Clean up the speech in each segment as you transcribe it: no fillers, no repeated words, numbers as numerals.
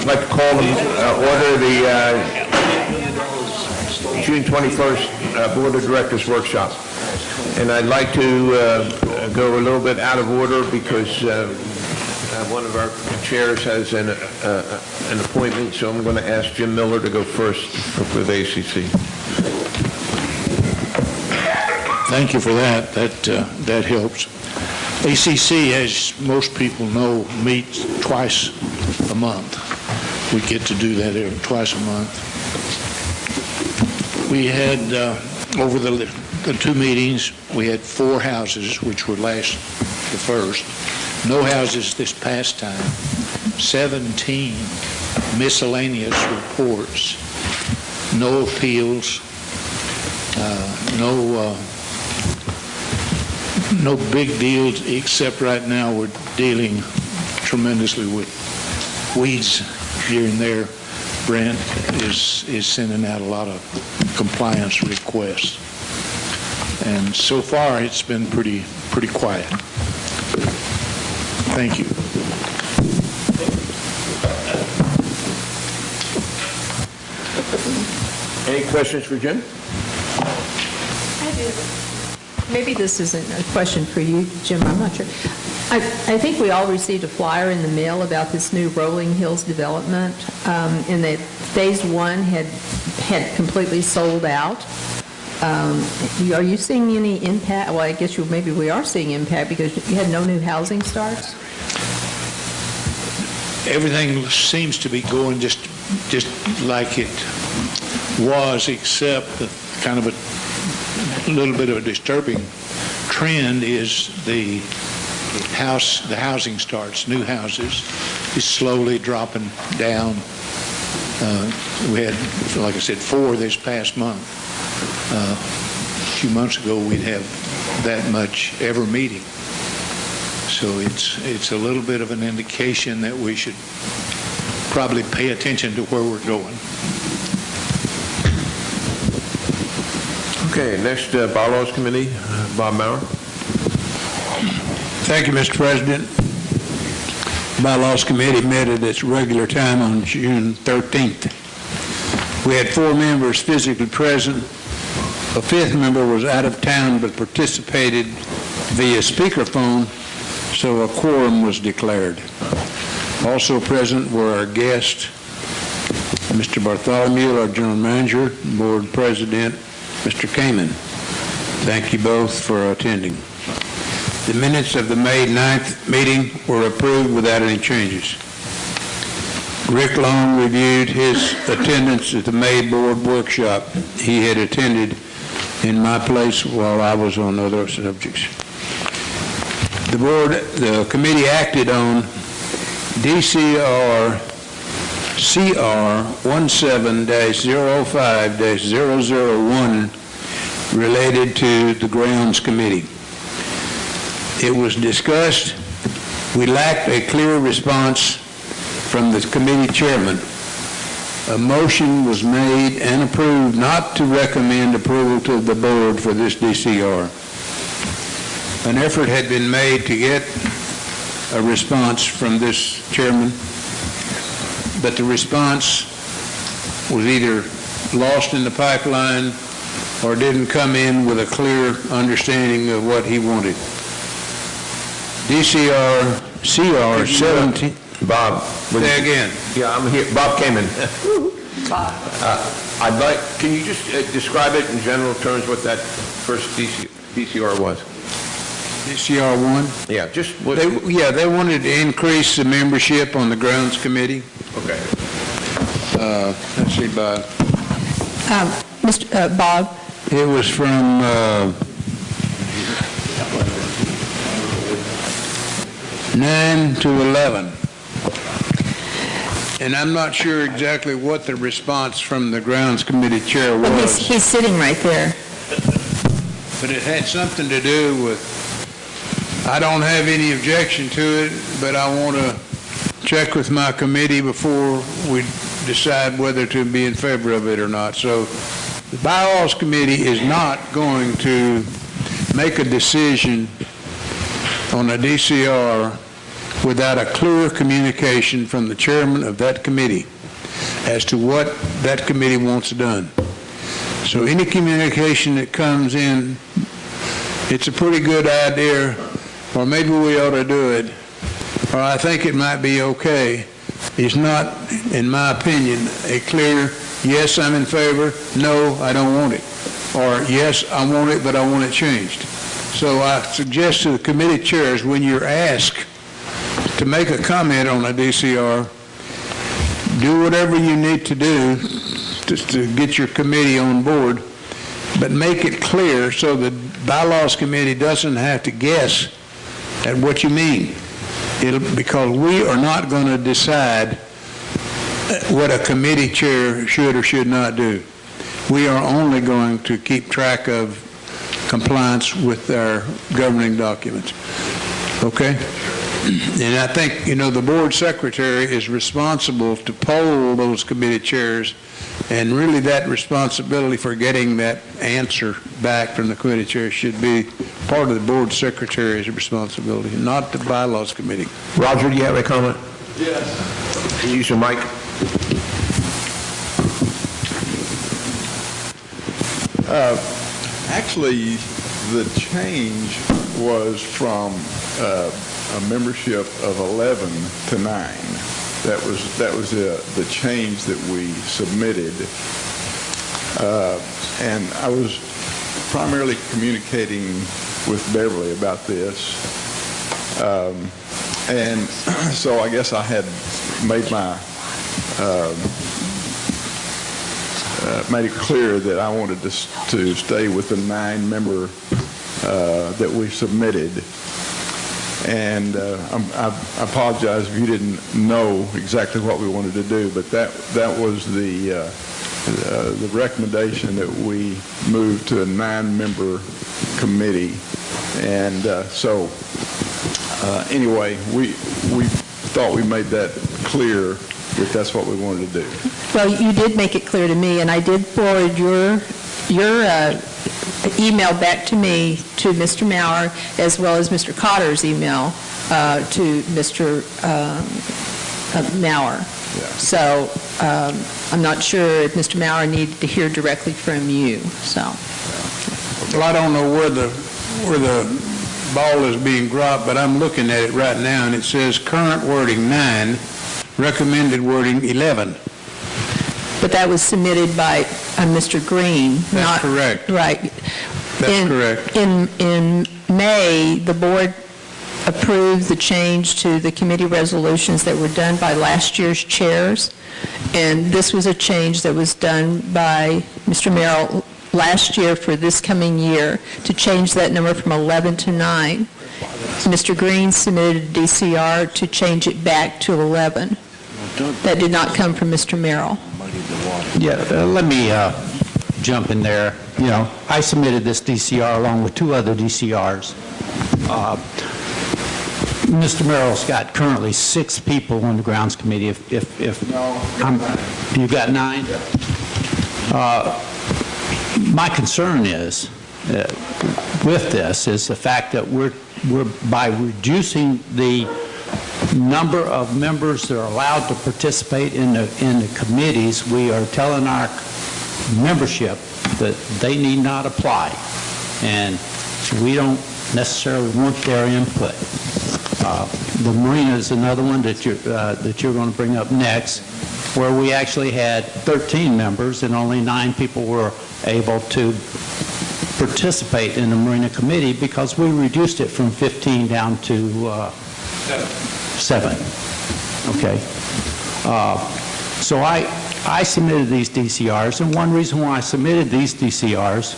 I'd like to call to order the June 21st Board of Directors workshop. And I'd like to go a little bit out of order because one of our chairs has an appointment, so I'm going to ask Jim Miller to go first for the ACC. Thank you for that. That helps. ACC, as most people know, meets twice a month. We get to do that twice a month. We had, over the two meetings, we had 4 houses, which were last the first. No houses this past time. 17 miscellaneous reports. No appeals. No big deals, except right now we're dealing tremendously with weeds here and there. Brent is sending out a lot of compliance requests, and so far it's been pretty quiet. Thank you. Any questions for Jim? I do. Maybe this isn't a question for you, Jim, I'm not sure. I think we all received a flyer in the mail about this new Rolling Hills development, and that phase 1 had completely sold out. Are you seeing any impact? Well, I guess maybe we are seeing impact because you had no new housing starts. Everything seems to be going just like it was, except kind of a little bit of a disturbing trend is the housing starts, new houses, is slowly dropping down. We had, like I said, 4 this past month. A few months ago, we'd have that much ever meeting. So it's a little bit of an indication that we should probably pay attention to where we're going. Okay, next, Bylaws Committee, Bob Maurer. Thank you, Mr. President. Bylaws Committee met at its regular time on June 13th. We had 4 members physically present. A 5th member was out of town but participated via speakerphone, so a quorum was declared. Also present were our guests, Mr. Bartholomew, our General Manager, Board President, Mr. Kamen. Thank you both for attending. The minutes of the May 9th meeting were approved without any changes. Rick Long reviewed his attendance at the May board workshop. He had attended in my place while I was on other subjects. The committee acted on DCR CR 17-05-001 related to the Grounds Committee. It was discussed. We lacked a clear response from the committee chairman. A motion was made and approved not to recommend approval to the board for this DCR. An effort had been made to get a response from this chairman, but the response was either lost in the pipeline or didn't come in with a clear understanding of what he wanted. DCR CR 17. Bob. Say again. Yeah, I'm here. Bob Kamen. Bob. Can you just describe it in general terms what that first DCR was? DCR 1? Yeah, just what... They wanted to increase the membership on the Grounds Committee. Okay. Let's see, Bob. Mr. Bob. It was from 9 to 11. And I'm not sure exactly what the response from the Grounds Committee chair was. Well, he's sitting right there. But it had something to do with, I don't have any objection to it, but I want to check with my committee before we decide whether to be in favor of it or not. So the Bylaws Committee is not going to make a decision on a DCR without a clear communication from the chairman of that committee as to what that committee wants done. So any communication that comes in, it's a pretty good idea, or maybe we ought to do it, or I think it might be okay. It's not, in my opinion, a clear, yes, I'm in favor, no, I don't want it, or yes, I want it, but I want it changed. So I suggest to the committee chairs, when you're asked to make a comment on a DCR, do whatever you need to do to get your committee on board, but make it clear so the bylaws committee doesn't have to guess at what you mean. Because we are not going to decide what a committee chair should or should not do. We are only going to keep track of compliance with our governing documents. Okay? And I think, the board secretary is responsible to poll those committee chairs, and really that responsibility for getting that answer back from the committee chair should be part of the board secretary's responsibility, not the bylaws committee. Roger, do you have a comment? Yes. Can you use your mic? Actually, the change was from a membership of 11 to 9. That was the change that we submitted, and I was primarily communicating with Beverly about this, and so I guess I had made made it clear that I wanted to stay with the 9-member that we submitted. And I apologize if you didn't know exactly what we wanted to do, but that was the recommendation that we moved to a 9-member committee. And so anyway, we thought we made that clear that that's what we wanted to do. Well, you did make it clear to me, and I did forward your email back to me, to Mr. Maurer, as well as Mr. Cotter's email to Mr. Maurer. Yeah. So I'm not sure if Mr. Maurer needed to hear directly from you. So. Well, I don't know where the ball is being dropped, but I'm looking at it right now, and it says current wording 9, recommended wording 11. But that was submitted by Mr. Green. That's correct. Right. That's correct. In May, the board approved the change to the committee resolutions that were done by last year's chairs, and this was a change that was done by Mr. Merrill last year for this coming year to change that number from 11 to 9. Mr. Green submitted a DCR to change it back to 11. That did not come from Mr. Merrill. Yeah, let me jump in there. I submitted this DCR along with 2 other DCRs. Mr. Merrill's got currently 6 people on the grounds committee. You've got 9? My concern is with this is the fact that we're by reducing the number of members that are allowed to participate in the committees, we are telling our membership that they need not apply, and we don't necessarily want their input. The marina is another one that you're going to bring up next, where we actually had 13 members and only 9 people were able to participate in the marina committee because we reduced it from 15 down to 7. Okay. So I submitted these DCRs, and one reason why I submitted these DCRs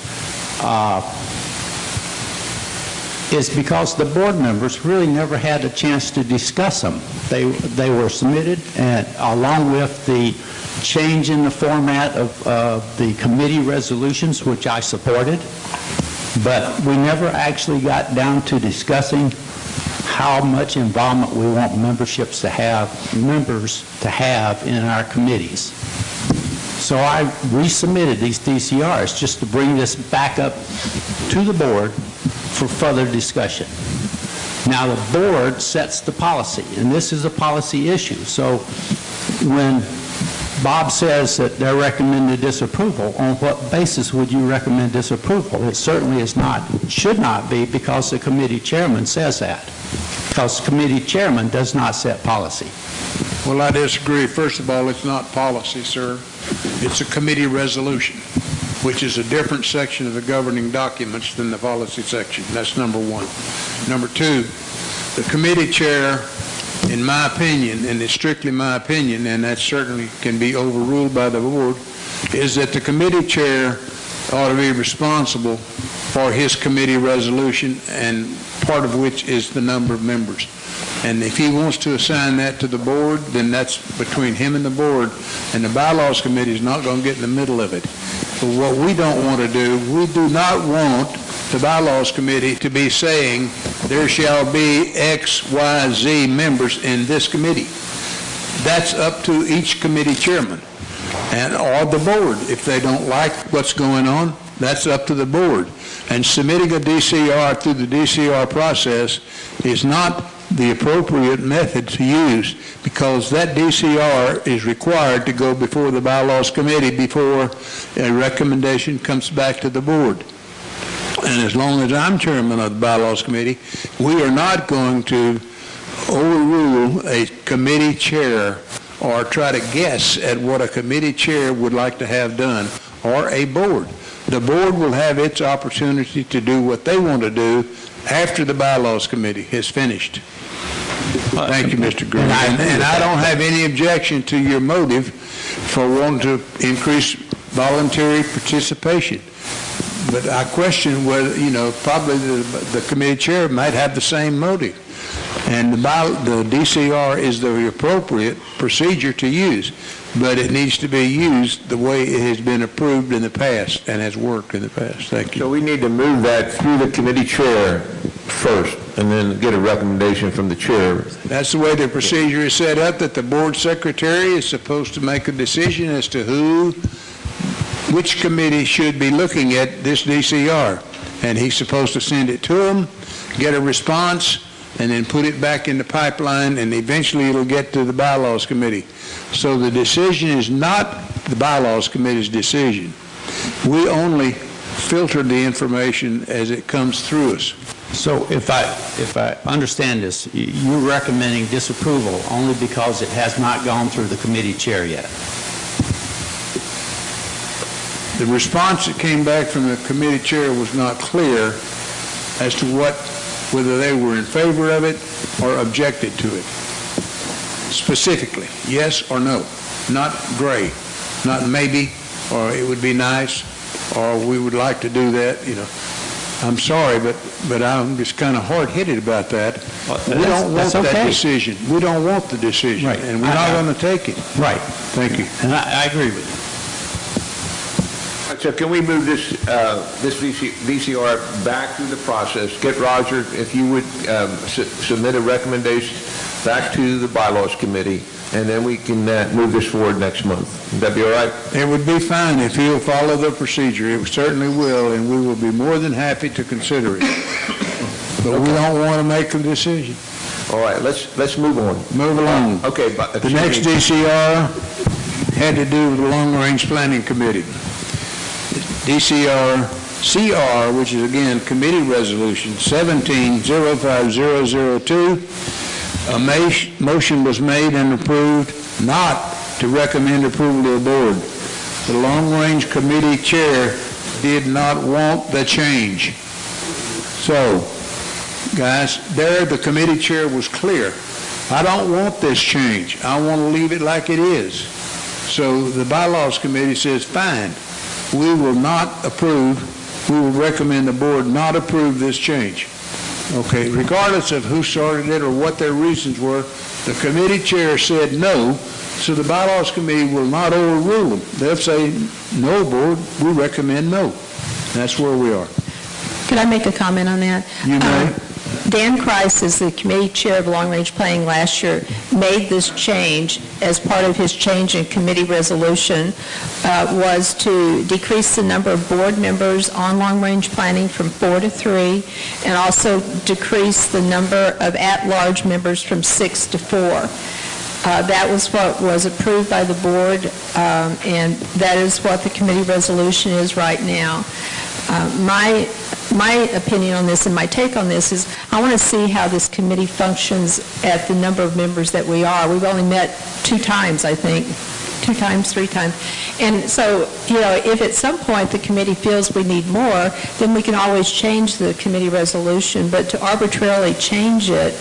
is because the board members really never had a chance to discuss them. They were submitted, and along with the change in the format of the committee resolutions, which I supported, but we never actually got down to discussing how much involvement we want members to have in our committees. So I resubmitted these DCRs just to bring this back up to the board for further discussion. Now, the board sets the policy, and this is a policy issue. So when Bob says that they're recommending disapproval, on what basis would you recommend disapproval? It certainly is not, should not be, because the committee chairman says that. Because the committee chairman does not set policy. Well, I disagree. First of all, it's not policy, sir. It's a committee resolution, which is a different section of the governing documents than the policy section. That's number one. Number two, the committee chair, in my opinion, and it's strictly my opinion, and that certainly can be overruled by the board, is that the committee chair ought to be responsible for his committee resolution, and part of which is the number of members. And if he wants to assign that to the board, then that's between him and the board, and the bylaws committee is not going to get in the middle of it. But what we don't want to do, we do not want the bylaws committee to be saying there shall be X, Y, Z members in this committee. That's up to each committee chairman and or the board. If they don't like what's going on, that's up to the board. And submitting a DCR through the DCR process is not the appropriate method to use, because that DCR is required to go before the bylaws committee before a recommendation comes back to the board. And as long as I'm chairman of the bylaws committee, we are not going to overrule a committee chair or try to guess at what a committee chair would like to have done, or a board. The board will have its opportunity to do what they want to do after the bylaws committee is finished. Thank you, Mr. Green. And I don't have any objection to your motive for wanting to increase voluntary participation. But I question whether, probably the committee chair might have the same motive. And the DCR is the appropriate procedure to use, but it needs to be used the way it has been approved in the past and has worked in the past. Thank you. So we need to move that through the committee chair first, and then get a recommendation from the chair. That's the way the procedure is set up, that the board secretary is supposed to make a decision as to which committee should be looking at this DCR. And he's supposed to send it to them, get a response, and then put it back in the pipeline, and eventually it'll get to the bylaws committee. So the decision is not the bylaws committee's decision. We only filter the information as it comes through us. So if I understand this, you're recommending disapproval only because it has not gone through the committee chair yet? The response that came back from the committee chair was not clear as to whether they were in favor of it or objected to it. Specifically, yes or no, not gray, not maybe, or it would be nice, or we would like to do that, I'm sorry, but I'm just kind of hard-headed about that. We don't want that decision. We don't want the decision, right, and we're not going to take it. Right. Thank you. And I agree with you. So can we move this VCR back through the process? Get Roger, if you would submit a recommendation back to the bylaws committee, and then we can move this forward next month. Would that be all right? It would be fine if he'll follow the procedure. It certainly will, and we will be more than happy to consider it. But we don't want to make a decision. All right, let's move on. Move along. Okay, but The next DCR had to do with the Long Range Planning Committee. DCR CR, which is again committee resolution 17-05002. A motion was made and approved not to recommend approval to the board. The Long Range Committee chair did not want the change. So, guys, there the committee chair was clear. I don't want this change. I want to leave it like it is. So the bylaws committee says, fine, we will not approve, we will recommend the board not approve this change. Okay, regardless of who started it or what their reasons were, the committee chair said no, so the bylaws committee will not overrule them. They'll say, no, board, we recommend no. That's where we are. Could I make a comment on that? You may. Dan Kreis, as the committee chair of long-range planning last year, made this change as part of his change in committee resolution, was to decrease the number of board members on long-range planning from 4 to 3, and also decrease the number of at-large members from 6 to 4. That was what was approved by the board, and that is what the committee resolution is right now. My opinion on this and my take on this is I want to see how this committee functions at the number of members that we are. We've only met 2 times, I think. 2 times, 3 times. And so, if at some point the committee feels we need more, then we can always change the committee resolution. But to arbitrarily change it,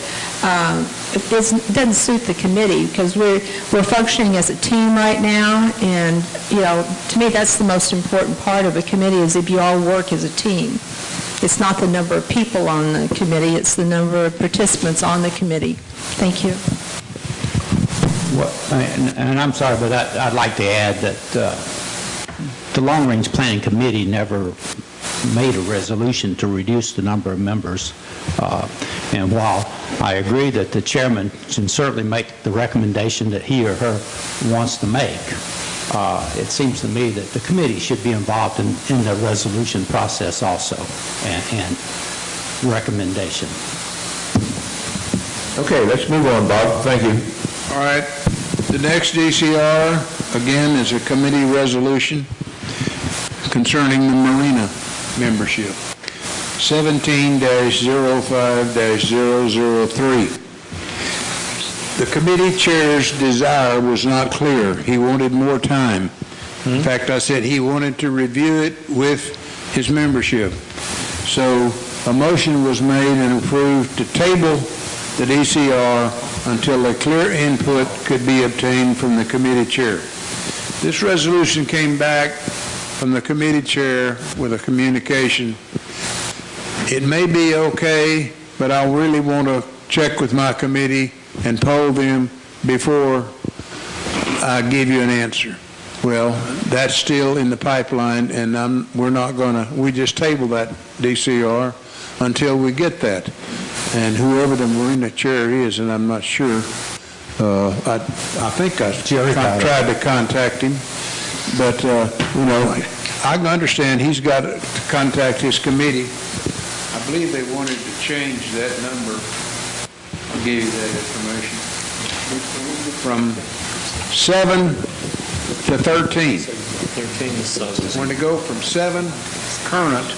it doesn't suit the committee because we're functioning as a team right now. And, to me, that's the most important part of a committee is if you all work as a team. It's not the number of people on the committee, it's the number of participants on the committee. Thank you. And I'm sorry, but I'd like to add that the Long Range Planning Committee never made a resolution to reduce the number of members. And while I agree that the chairman can certainly make the recommendation that he or her wants to make, it seems to me that the committee should be involved in the resolution process also and recommendation. Okay, let's move on, Bob. Thank you. All right. The next DCR, again, is a committee resolution concerning the marina membership, 17-05-003. The committee chair's desire was not clear. He wanted more time. In fact, I said he wanted to review it with his membership. So a motion was made and approved to table the DCR until a clear input could be obtained from the committee chair. This resolution came back from the committee chair with a communication. It may be okay, but I really want to check with my committee and poll them before I give you an answer. Well, that's still in the pipeline, and we just table that DCR until we get that. And whoever the marina chair is, and I'm not sure, I think I tried to contact him, but, I can understand he's got to contact his committee. I believe they wanted to change that number. I'll give you that information. From 7 to 13. 13 is When to go from 7 current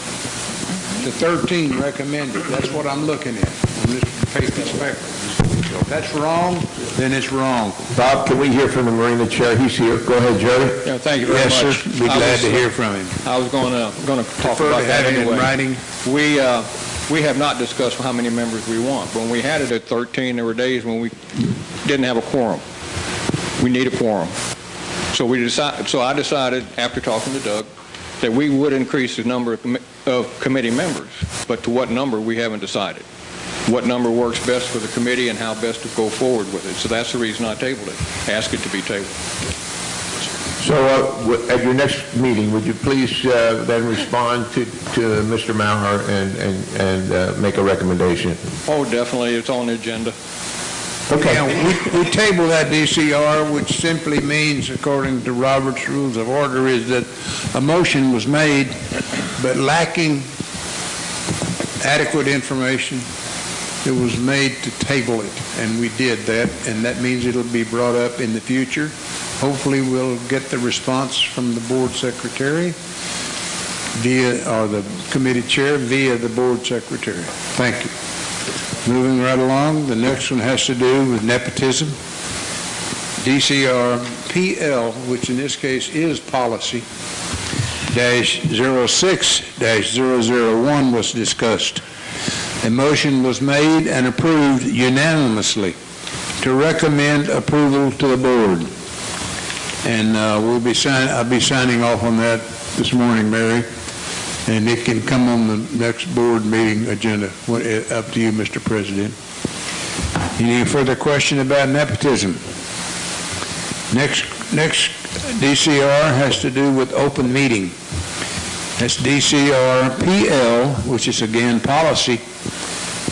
to 13 recommended. That's what I'm looking at on this paper's paper. If that's wrong, then it's wrong. Bob, can we hear from the marina chair? He's here. Go ahead, Jerry. Yeah, thank you very much. Yes, sir. Be glad to hear from him. I was going to talk Prefer about to that have it in anyway. writing. We have not discussed how many members we want. When we had it at 13, there were days when we didn't have a quorum. We need a quorum. So I decided, after talking to Doug, that we would increase the number of committee members, but to what number we haven't decided. What number works best for the committee and how best to go forward with it. So that's the reason I tabled it. Ask it to be tabled. So at your next meeting, would you please then respond to Mr. Maurer and make a recommendation? Oh, definitely. It's on the agenda. Okay. Yeah, we table that DCR, which simply means, according to Robert's Rules of Order, is that a motion was made, but lacking adequate information, it was made to table it, and we did that, and that means it'll be brought up in the future. Hopefully, we'll get the response from the board secretary or the committee chair via the board secretary. Thank you. Moving right along, the next one has to do with nepotism. DCR PL, which in this case is policy, -06-001 was discussed. A motion was made and approved unanimously to recommend approval to the board. And I'll be signing off on that this morning, Mary. And it can come on the next board meeting agenda. Up to you, Mr. President. Any further question about nepotism? Next DCR has to do with open meeting. That's DCR PL, which is again policy,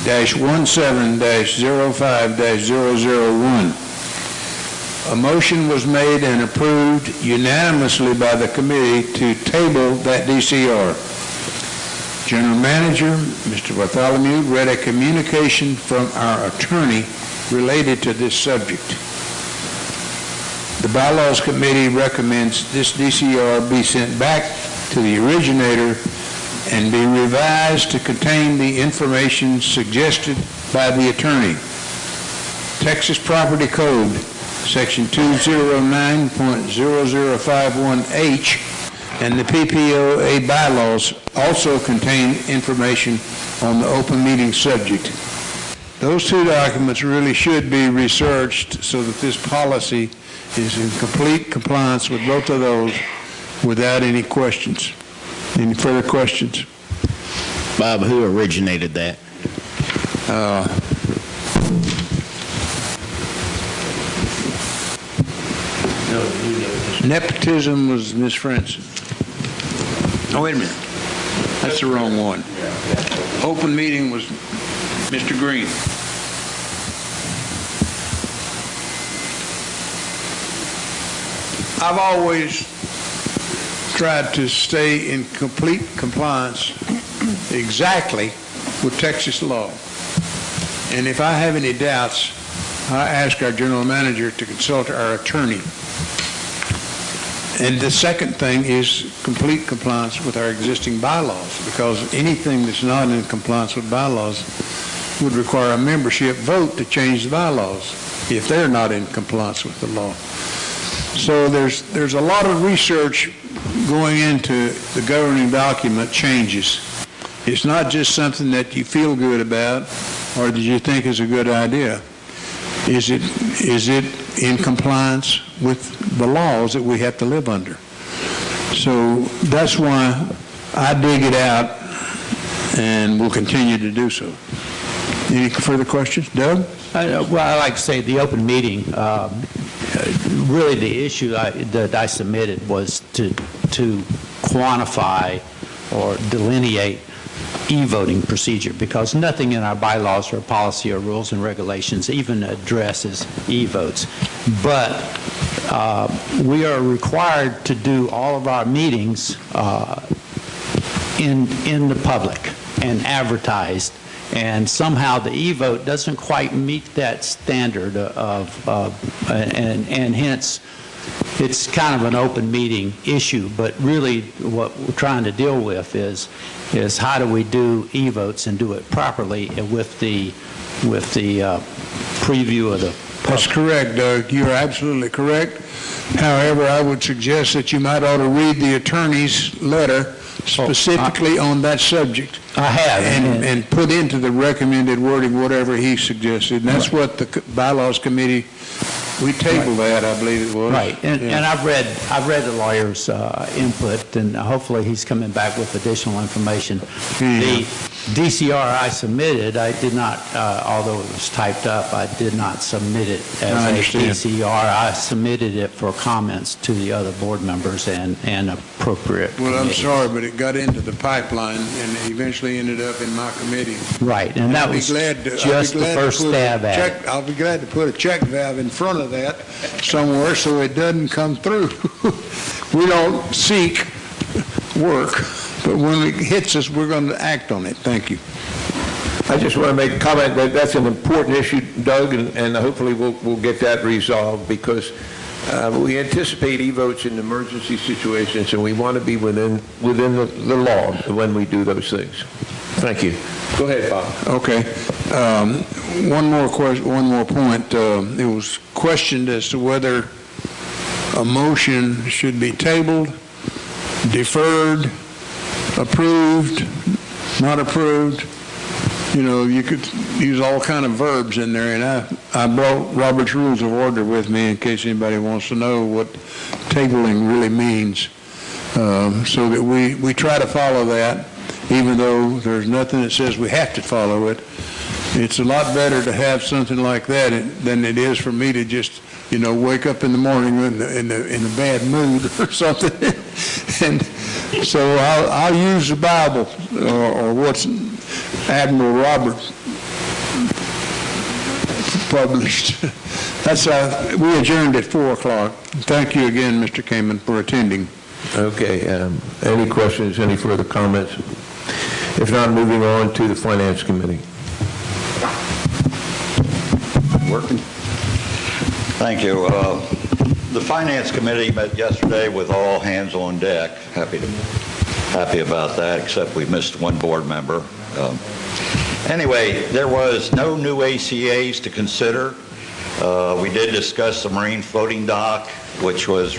2017-05-001. A motion was made and approved unanimously by the committee to table that DCR. General Manager, Mr. Bartholomew, read a communication from our attorney related to this subject. The Bylaws Committee recommends this DCR be sent back to the originator and be revised to contain the information suggested by the attorney. Texas Property Code, Section 209.0051H, and the PPOA bylaws also contain information on the open meeting subject. Those two documents really should be researched so that this policy is in complete compliance with both of those without any questions. Any further questions? Bob, who originated that? Nepotism was Ms. Franson. Oh, wait a minute. That's the wrong one. Open meeting was Mr. Green. I've always tried to stay in complete compliance exactly with Texas law. And if I have any doubts, I ask our general manager to consult our attorney. And the second thing is complete compliance with our existing bylaws, because anything that's not in compliance with bylaws would require a membership vote to change the bylaws if they're not in compliance with the law. So there's a lot of research going into the governing document changes. It's not just something that you feel good about or that you think is a good idea. Is it in compliance with the laws that we have to live under? So that's why I dig it out and will continue to do so. Any further questions? Doug? Well, I like to say the open meeting, really the issue that I submitted was to quantify or delineate e-voting procedure, because nothing in our bylaws or policy or rules and regulations even addresses e-votes. But we are required to do all of our meetings in the public and advertised. And somehow the e-vote doesn't quite meet that standard and hence it's kind of an open meeting issue. But really what we're trying to deal with is how do we do e-votes and do it properly with the preview of the public. That's correct, Doug. You're absolutely correct. However, I would suggest that you might ought to read the attorney's letter specifically on that subject. I have. And put into the recommended wording whatever he suggested. And that's what the bylaws committee, we tabled that, I believe it was. Right. And I've read the lawyer's input, and hopefully he's coming back with additional information. The DCR I submitted, I did not, although it was typed up, I did not submit it as a DCR. I submitted it for comments to the other board members and appropriate Well, I'm committees. sorry, but it got into the pipeline and eventually ended up in my committee. Right, and that was just the first stab at it. I'll be glad to put a check valve in front of that somewhere so it doesn't come through. We don't seek work, but when it hits us, we're going to act on it. Thank you. I just want to make a comment that that's an important issue, Doug, and hopefully we'll get that resolved, because we anticipate e-votes in emergency situations, and we want to be within the law when we do those things. Thank you. Go ahead, Bob. Okay. One more point. It was questioned as to whether a motion should be tabled, deferred, approved, not approved. You know, you could use all kind of verbs in there, and I brought Robert's Rules of Order with me in case anybody wants to know what tabling really means, so that we try to follow that, even though there's nothing that says we have to follow it. It's a lot better to have something like that than it is for me to just, wake up in the morning in a bad mood or something. And so I'll use the Bible or what's Admiral Robert published. That's, we adjourned at 4 o'clock. Thank you again, Mr. Kamen, for attending. Okay, any questions, any further comments? If not, moving on to the Finance Committee. Working. Thank you. The Finance Committee met yesterday with all hands on deck. Happy about that, except we missed one board member. Anyway, there was no new ACAs to consider. We did discuss the marine floating dock, which was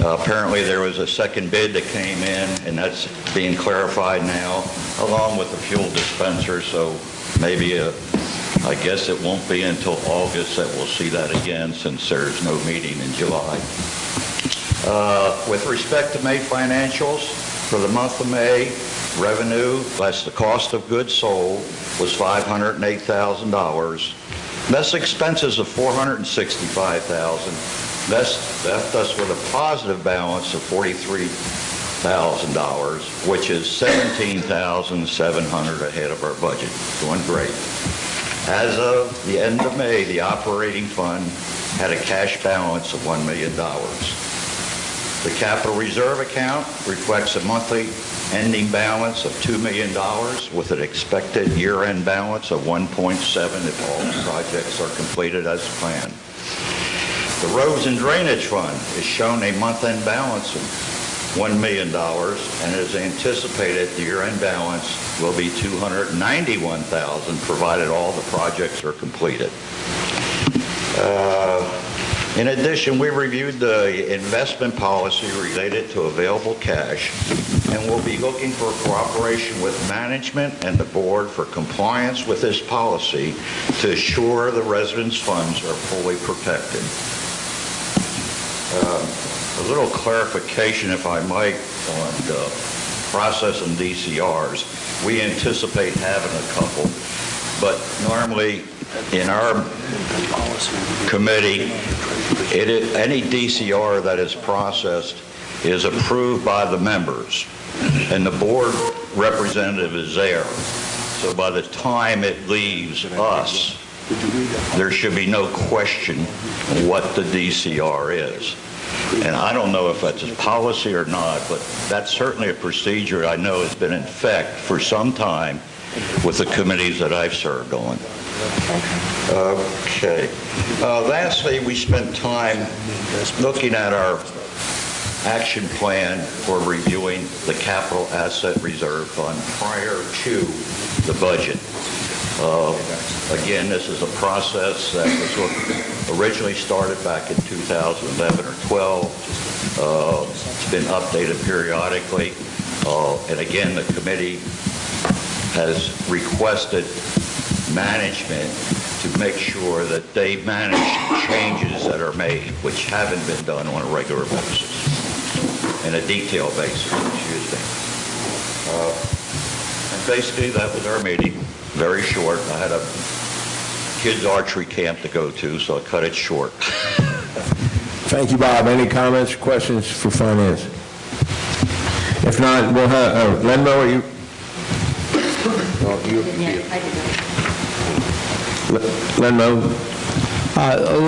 apparently there was a second bid that came in, and that's being clarified now, along with the fuel dispenser. So maybe I guess it won't be until August that we'll see that again, since there's no meeting in July. With respect to May financials, for the month of May, revenue less the cost of goods sold was $508,000. Less expenses of $465,000. Left us with a positive balance of $43,000, which is $17,700 ahead of our budget. Doing great. As of the end of May, the operating fund had a cash balance of $1 million. The capital reserve account reflects a monthly ending balance of $2 million with an expected year-end balance of 1.7 if all projects are completed as planned. The roads and drainage fund is shown a month-end balance of $1 million, and it is anticipated the year-end balance will be $291,000 provided all the projects are completed. In addition, we reviewed the investment policy related to available cash, and we'll be looking for cooperation with management and the board for compliance with this policy to assure the residents' funds are fully protected. A little clarification, if I might, on the process and DCRs. We anticipate having a couple, but normally in our committee, any DCR that is processed is approved by the members, and the board representative is there. So by the time it leaves us, there should be no question what the DCR is. And I don't know if that's a policy or not, but that's certainly a procedure I know has been in effect for some time with the committees that I've served on. Okay. Lastly, we spent time looking at our action plan for reviewing the capital asset reserve fund prior to the budget. Again, this is a process that was originally started back in 2011 or 12. It's been updated periodically. And again, the committee has requested management to make sure that they manage changes that are made, which haven't been done on a regular basis, in a detailed basis, excuse me. And basically, that was our meeting. Very short. I had a kids' archery camp to go to, so I cut it short. Thank you, Bob. Any comments, questions for Finance? If not, we'll have, Lenmo, are you? Lenmo?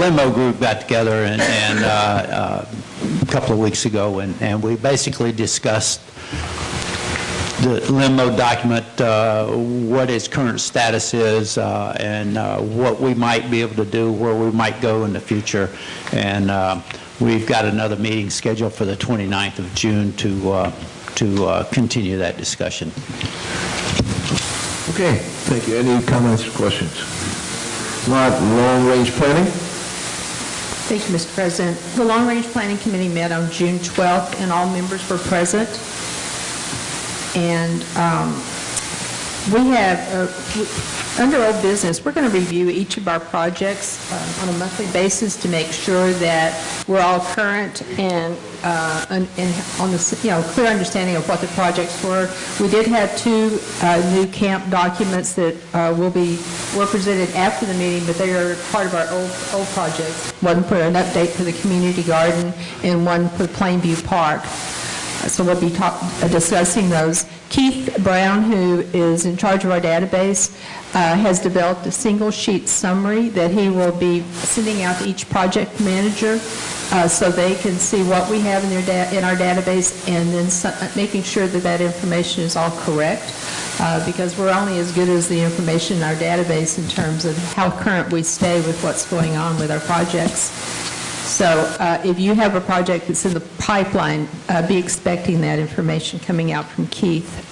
Limo group got together and a couple of weeks ago, and we basically discussed the limo document, what its current status is, and what we might be able to do, where we might go in the future. And we've got another meeting scheduled for the 29th of June to continue that discussion. Okay, thank you. Any comments or questions? Not long-range planning? Thank you, Mr. President. The Long Range Planning Committee met on June 12th, and all members were present. And we have, under old business, we're going to review each of our projects on a monthly basis to make sure that we're all current and on the clear understanding of what the projects were. We did have two new camp documents that were presented after the meeting, but they are part of our old projects. One for an update for the community garden and one for Plainview Park. So we'll be discussing those. Keith Brown, who is in charge of our database, has developed a single-sheet summary that he will be sending out to each project manager so they can see what we have in our database, and then making sure that that information is all correct, because we're only as good as the information in our database in terms of how current we stay with what's going on with our projects. So if you have a project that's in the pipeline, be expecting that information coming out from Keith.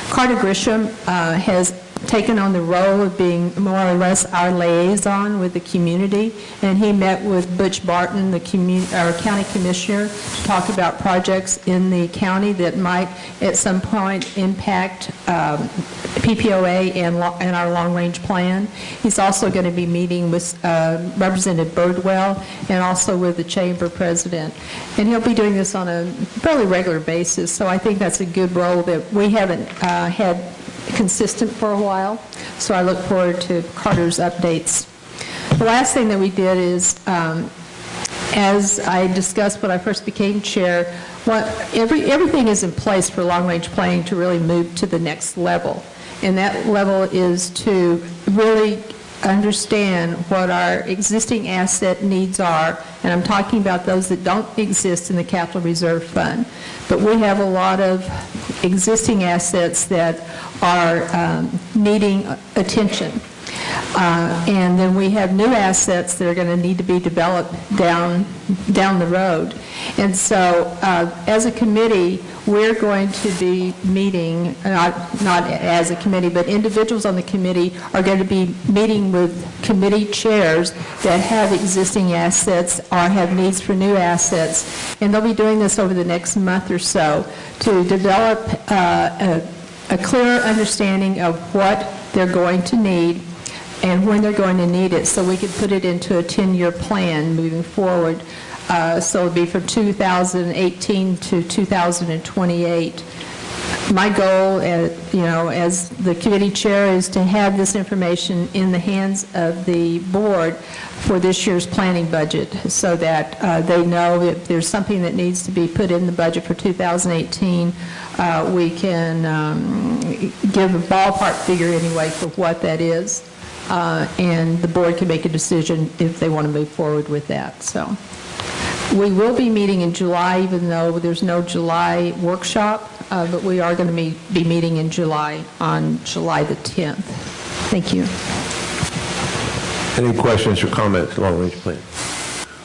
Carter Grisham has taken on the role of being more or less our liaison with the community, and he met with Butch Barton, our county commissioner, to talk about projects in the county that might at some point impact PPOA and our long-range plan. He's also going to be meeting with Representative Birdwell and also with the chamber president, and he'll be doing this on a fairly regular basis, so I think that's a good role that we haven't had consistent for a while, so I look forward to Carter's updates. The last thing that we did is, as I discussed when I first became chair, everything is in place for long-range planning to really move to the next level, and that level is to really understand what our existing asset needs are, and I'm talking about those that don't exist in the Capital Reserve Fund. But we have a lot of existing assets that are needing attention. And then we have new assets that are going to need to be developed down the road. And so as a committee, we're going to be meeting, not as a committee, but individuals on the committee are going to be meeting with committee chairs that have existing assets or have needs for new assets. And they'll be doing this over the next month or so to develop a clearer understanding of what they're going to need and when they're going to need it, so we could put it into a 10-year plan moving forward. So it'll be from 2018 to 2028. My goal, as the committee chair, is to have this information in the hands of the board for this year's planning budget, so that they know if there's something that needs to be put in the budget for 2018, we can give a ballpark figure anyway for what that is. And the board can make a decision if they want to move forward with that. So we will be meeting in July, even though there's no July workshop, but we are going to be meeting in July on July the 10th. Thank you. Any questions or comments, long-range plan?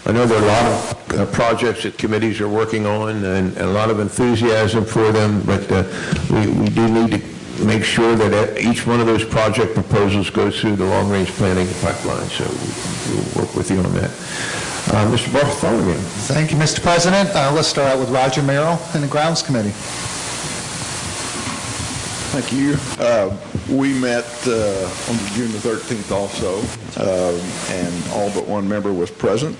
I know there are a lot of projects that committees are working on and a lot of enthusiasm for them, but we do need to make sure that each one of those project proposals goes through the long-range planning pipeline, so we'll work with you on that. Mr. Bartholomew. Thank you, Mr. President. Let's start out with Roger Merrill and the Grounds Committee. Thank you. We met on June the 13th also, and all but one member was present.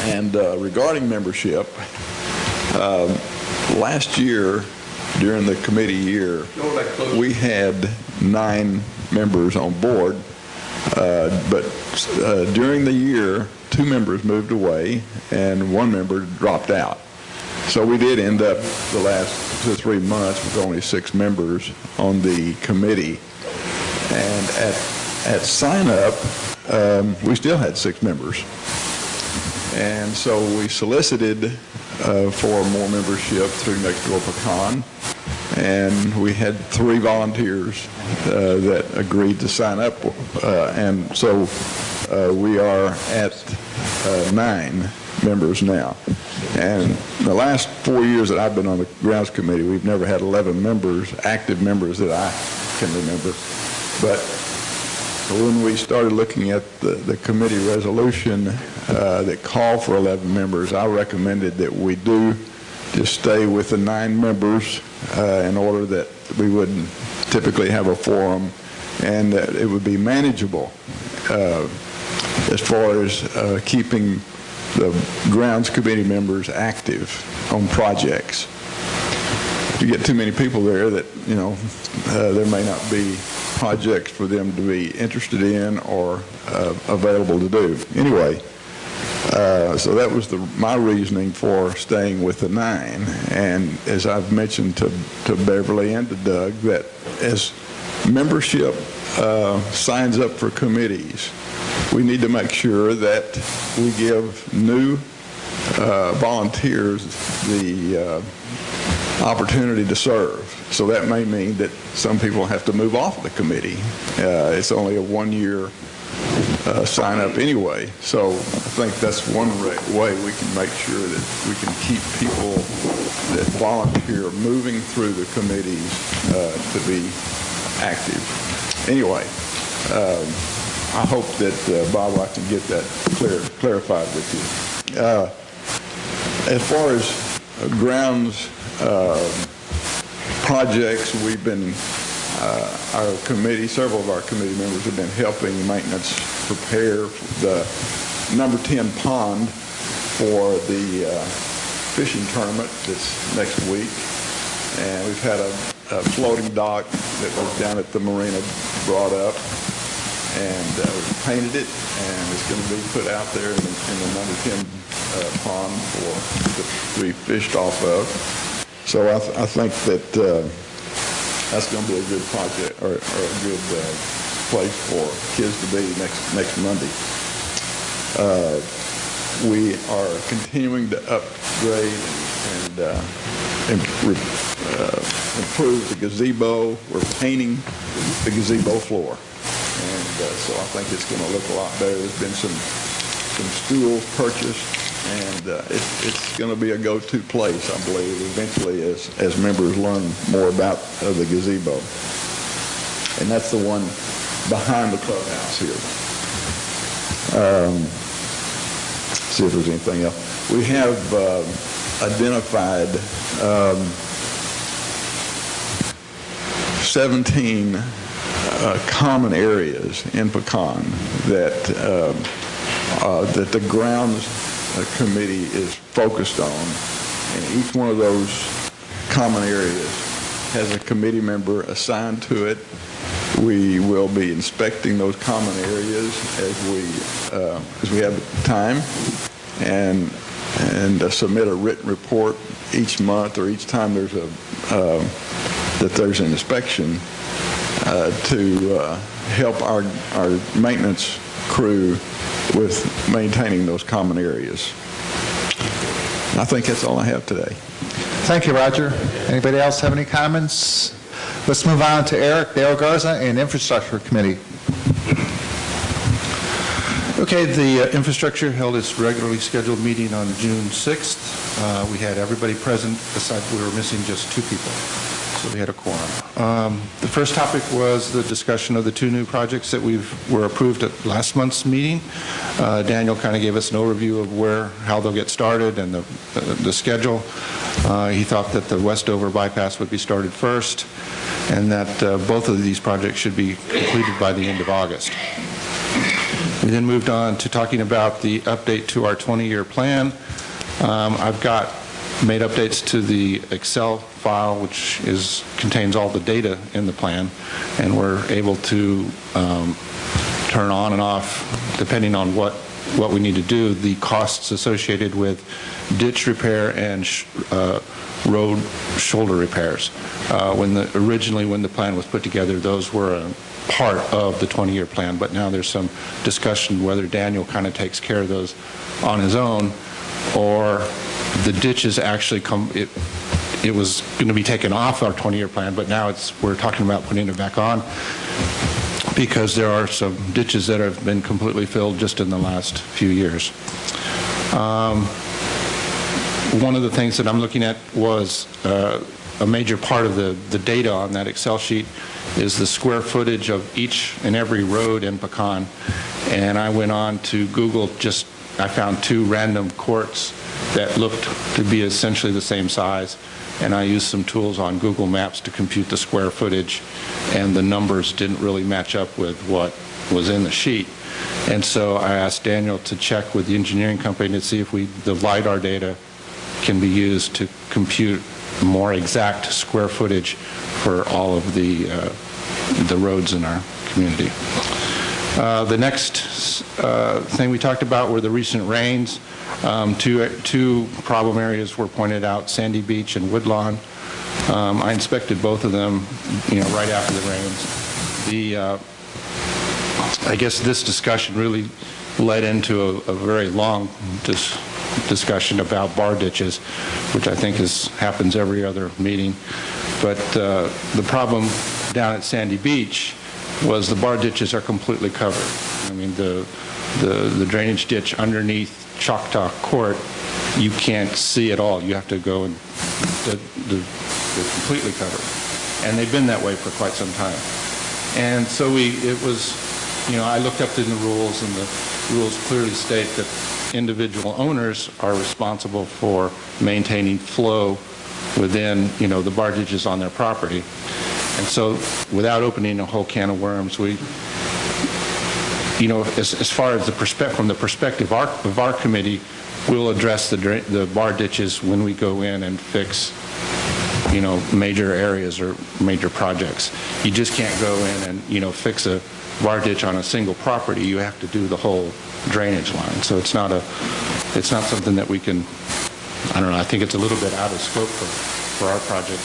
And regarding membership, last year, during the committee year, we had 9 members on board, but during the year, 2 members moved away and 1 member dropped out. So we did end up the last 2 or 3 months with only 6 members on the committee. And at sign-up, we still had 6 members. And so we solicited for more membership through Next Door Pecan, and we had 3 volunteers that agreed to sign up, and so we are at 9 members now. And the last 4 years that I've been on the Grounds Committee, we've never had 11 members, active members that I can remember. But when we started looking at the committee resolution that called for 11 members, I recommended that we do just stay with the 9 members in order that we wouldn't typically have a forum, and that it would be manageable as far as keeping the Grounds Committee members active on projects. If you get too many people there, that there may not be projects for them to be interested in or available to do. Anyway, So that was my reasoning for staying with the 9. And as I've mentioned to Beverly and to Doug, that as membership signs up for committees, we need to make sure that we give new volunteers the opportunity to serve. So that may mean that some people have to move off the committee. It's only a 1-year sign up anyway. So I think that's one way we can make sure that we can keep people that volunteer moving through the committees to be active. Anyway, I hope that, Bob, I can get that clarified with you. As far as grounds projects, we've been, our committee, several of our committee members have been helping maintenance prepare the number 10 pond for the fishing tournament that's next week. And we've had a floating dock that was down at the marina brought up, and we painted it, and it's going to be put out there in the number 10 pond to be fished off of. So I think that that's going to be a good project, or a good place for kids to be next Monday. We are continuing to upgrade and improve the gazebo. We're painting the gazebo floor, and so I think it's going to look a lot better. There's been some stools purchased, and it's going to be a go-to place, I believe, eventually as members learn more about the gazebo. And that's the one behind the clubhouse here. See if there's anything else. We have identified 17 common areas in Pecan that the grounds committee is focused on, and each one of those common areas has a committee member assigned to it. We will be inspecting those common areas as we have time, and submit a written report each month or each time there's an inspection to help our maintenance crew with maintaining those common areas. I think that's all I have today. Thank you, Roger. Anybody else have any comments? Let's move on to Eric Dale Garza and Infrastructure Committee. Okay, the infrastructure held its regularly scheduled meeting on June 6th. We had everybody present, besides we were missing just 2 people, so we had a quorum. The first topic was the discussion of the 2 new projects that were approved at last month's meeting. Daniel kind of gave us an overview of how they'll get started and the schedule. He thought that the Westover bypass would be started first, and that both of these projects should be completed by the end of August. We then moved on to talking about the update to our 20-year plan. I've made updates to the Excel file, which contains all the data in the plan, and we're able to turn on and off, depending on what we need to do, the costs associated with ditch repair and road shoulder repairs. Originally, when the plan was put together, those were a part of the 20-year plan, but now there's some discussion whether Daniel kind of takes care of those on his own, or the ditches actually it was going to be taken off our 20-year plan, but now we're talking about putting it back on because there are some ditches that have been completely filled just in the last few years. One of the things that I'm looking at was a major part of the data on that Excel sheet is the square footage of each and every road in Pecan. And I went on to Google, I found 2 random courts that looked to be essentially the same size. And I used some tools on Google Maps to compute the square footage, and the numbers didn't really match up with what was in the sheet. And so I asked Daniel to check with the engineering company to see if the LiDAR data can be used to compute more exact square footage for all of the roads in our community. The next thing we talked about were the recent rains. Two problem areas were pointed out, Sandy Beach and Woodlawn. I inspected both of them, right after the rains. I guess this discussion really led into a very long discussion about bar ditches, which I think happens every other meeting. But the problem down at Sandy Beach was the bar ditches are completely covered. I mean, the drainage ditch underneath Choctaw Court, you can't see at all. You have to go and they're completely covered. And they've been that way for quite some time. And so I looked up in the rules, and the rules clearly state that individual owners are responsible for maintaining flow within, the bar ditches on their property. And so without opening a whole can of worms, we, as far as from the perspective of our committee, we'll address the bar ditches when we go in and fix, major areas or major projects. You just can't go in and, fix a bar ditch on a single property. You have to do the whole drainage line. So it's not something that we can, I don't know, I think it's a little bit out of scope for our project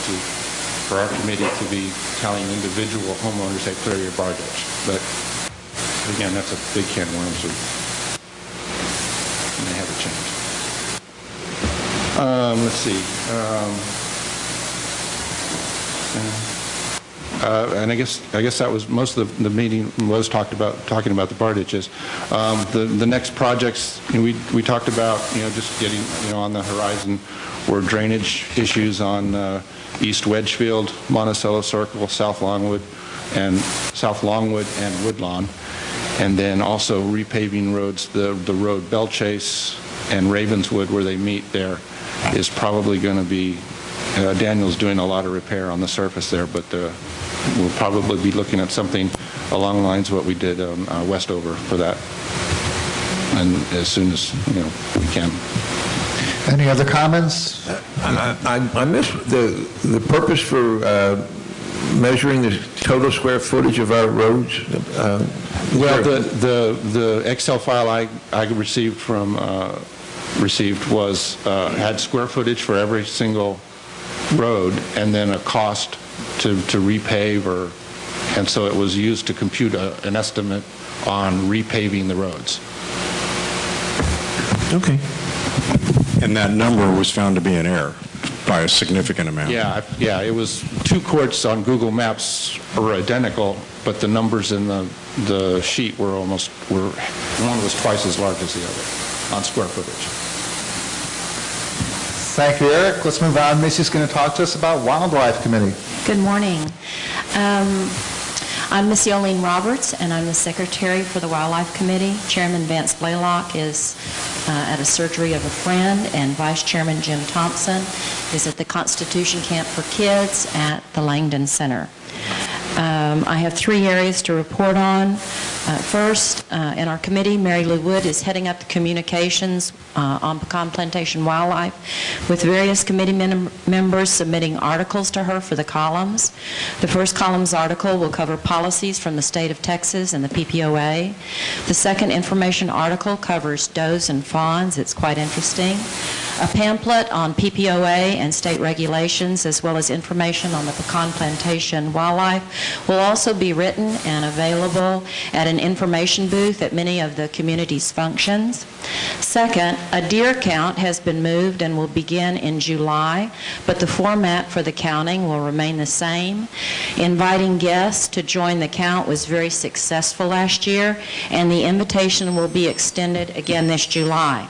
for our committee to be telling individual homeowners, hey, clear your bar ditch. But again, that's a big can of worms. And they haven't changed. Let's see. And I guess that was most of the meeting was talking about the bar ditches. The next projects we talked about, just getting on the horizon were drainage issues on East Wedgefield, Monticello Circle, South Longwood and Woodlawn, and then also repaving roads. The road Belchase and Ravenswood, where they meet there, is probably going to be. Daniel's doing a lot of repair on the surface there, but we'll probably be looking at something along the lines of what we did on Westover for that, and as soon as we can. Any other comments? I missed the purpose for measuring the total square footage of our roads. Well, the Excel file I received was had square footage for every single road, and then a cost to repave, and so it was used to compute an estimate on repaving the roads. Okay. And that number was found to be in error by a significant amount. Yeah, it was two courts on Google Maps were identical, but the numbers in the sheet were one was twice as large as the other on square footage. Thank you, Eric. Let's move on. Missy's going to talk to us about Wildlife Committee. Good morning. I'm Miss Yolene Roberts, and I'm the secretary for the Wildlife Committee. Chairman Vance Blaylock is at a surgery of a friend, and Vice Chairman Jim Thompson is at the Constitution Camp for Kids at the Langdon Center. I have three areas to report on. First, in our committee, Mary Lou Wood is heading up the communications on Pecan Plantation Wildlife, with various committee members submitting articles to her for the columns. The first column's article will cover policies from the state of Texas and the PPOA. The second information article covers does and fawns. It's quite interesting. A pamphlet on PPOA and state regulations, as well as information on the Pecan Plantation Wildlife, will also be written and available at an information booth at many of the community's functions. Second, a deer count has been moved and will begin in July, but the format for the counting will remain the same. Inviting guests to join the count was very successful last year, and the invitation will be extended again this July.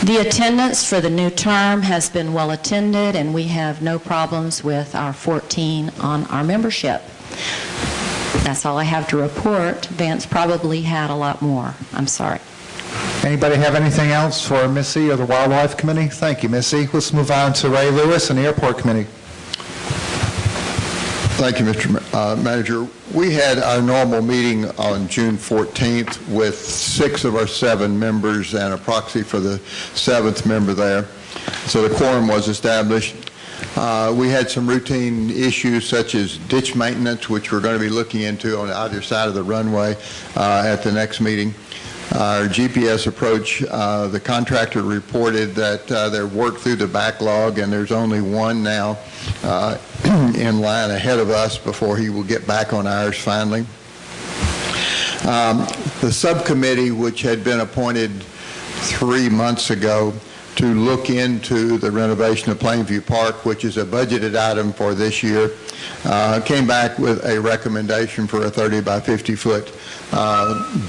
The attendance for the new term has been well attended, and we have no problems with our 14 on our membership. That's all I have to report. Vance probably had a lot more. I'm sorry. Anybody have anything else for Missy or the Wildlife Committee? Thank you, Missy. Let's move on to Ray Lewis and the Airport Committee. Thank you, Mr. Manager. We had our normal meeting on June 14th with 6 of our 7 members and a proxy for the 7th member there. So the quorum was established. We had some routine issues such as ditch maintenance, which we're going to be looking into on either side of the runway at the next meeting. Our GPS approach, the contractor reported that they're worked through the backlog, and there's only one now in line ahead of us before he will get back on ours finally. The subcommittee, which had been appointed 3 months ago to look into the renovation of Plainview Park, which is a budgeted item for this year, came back with a recommendation for a 30 by 50 foot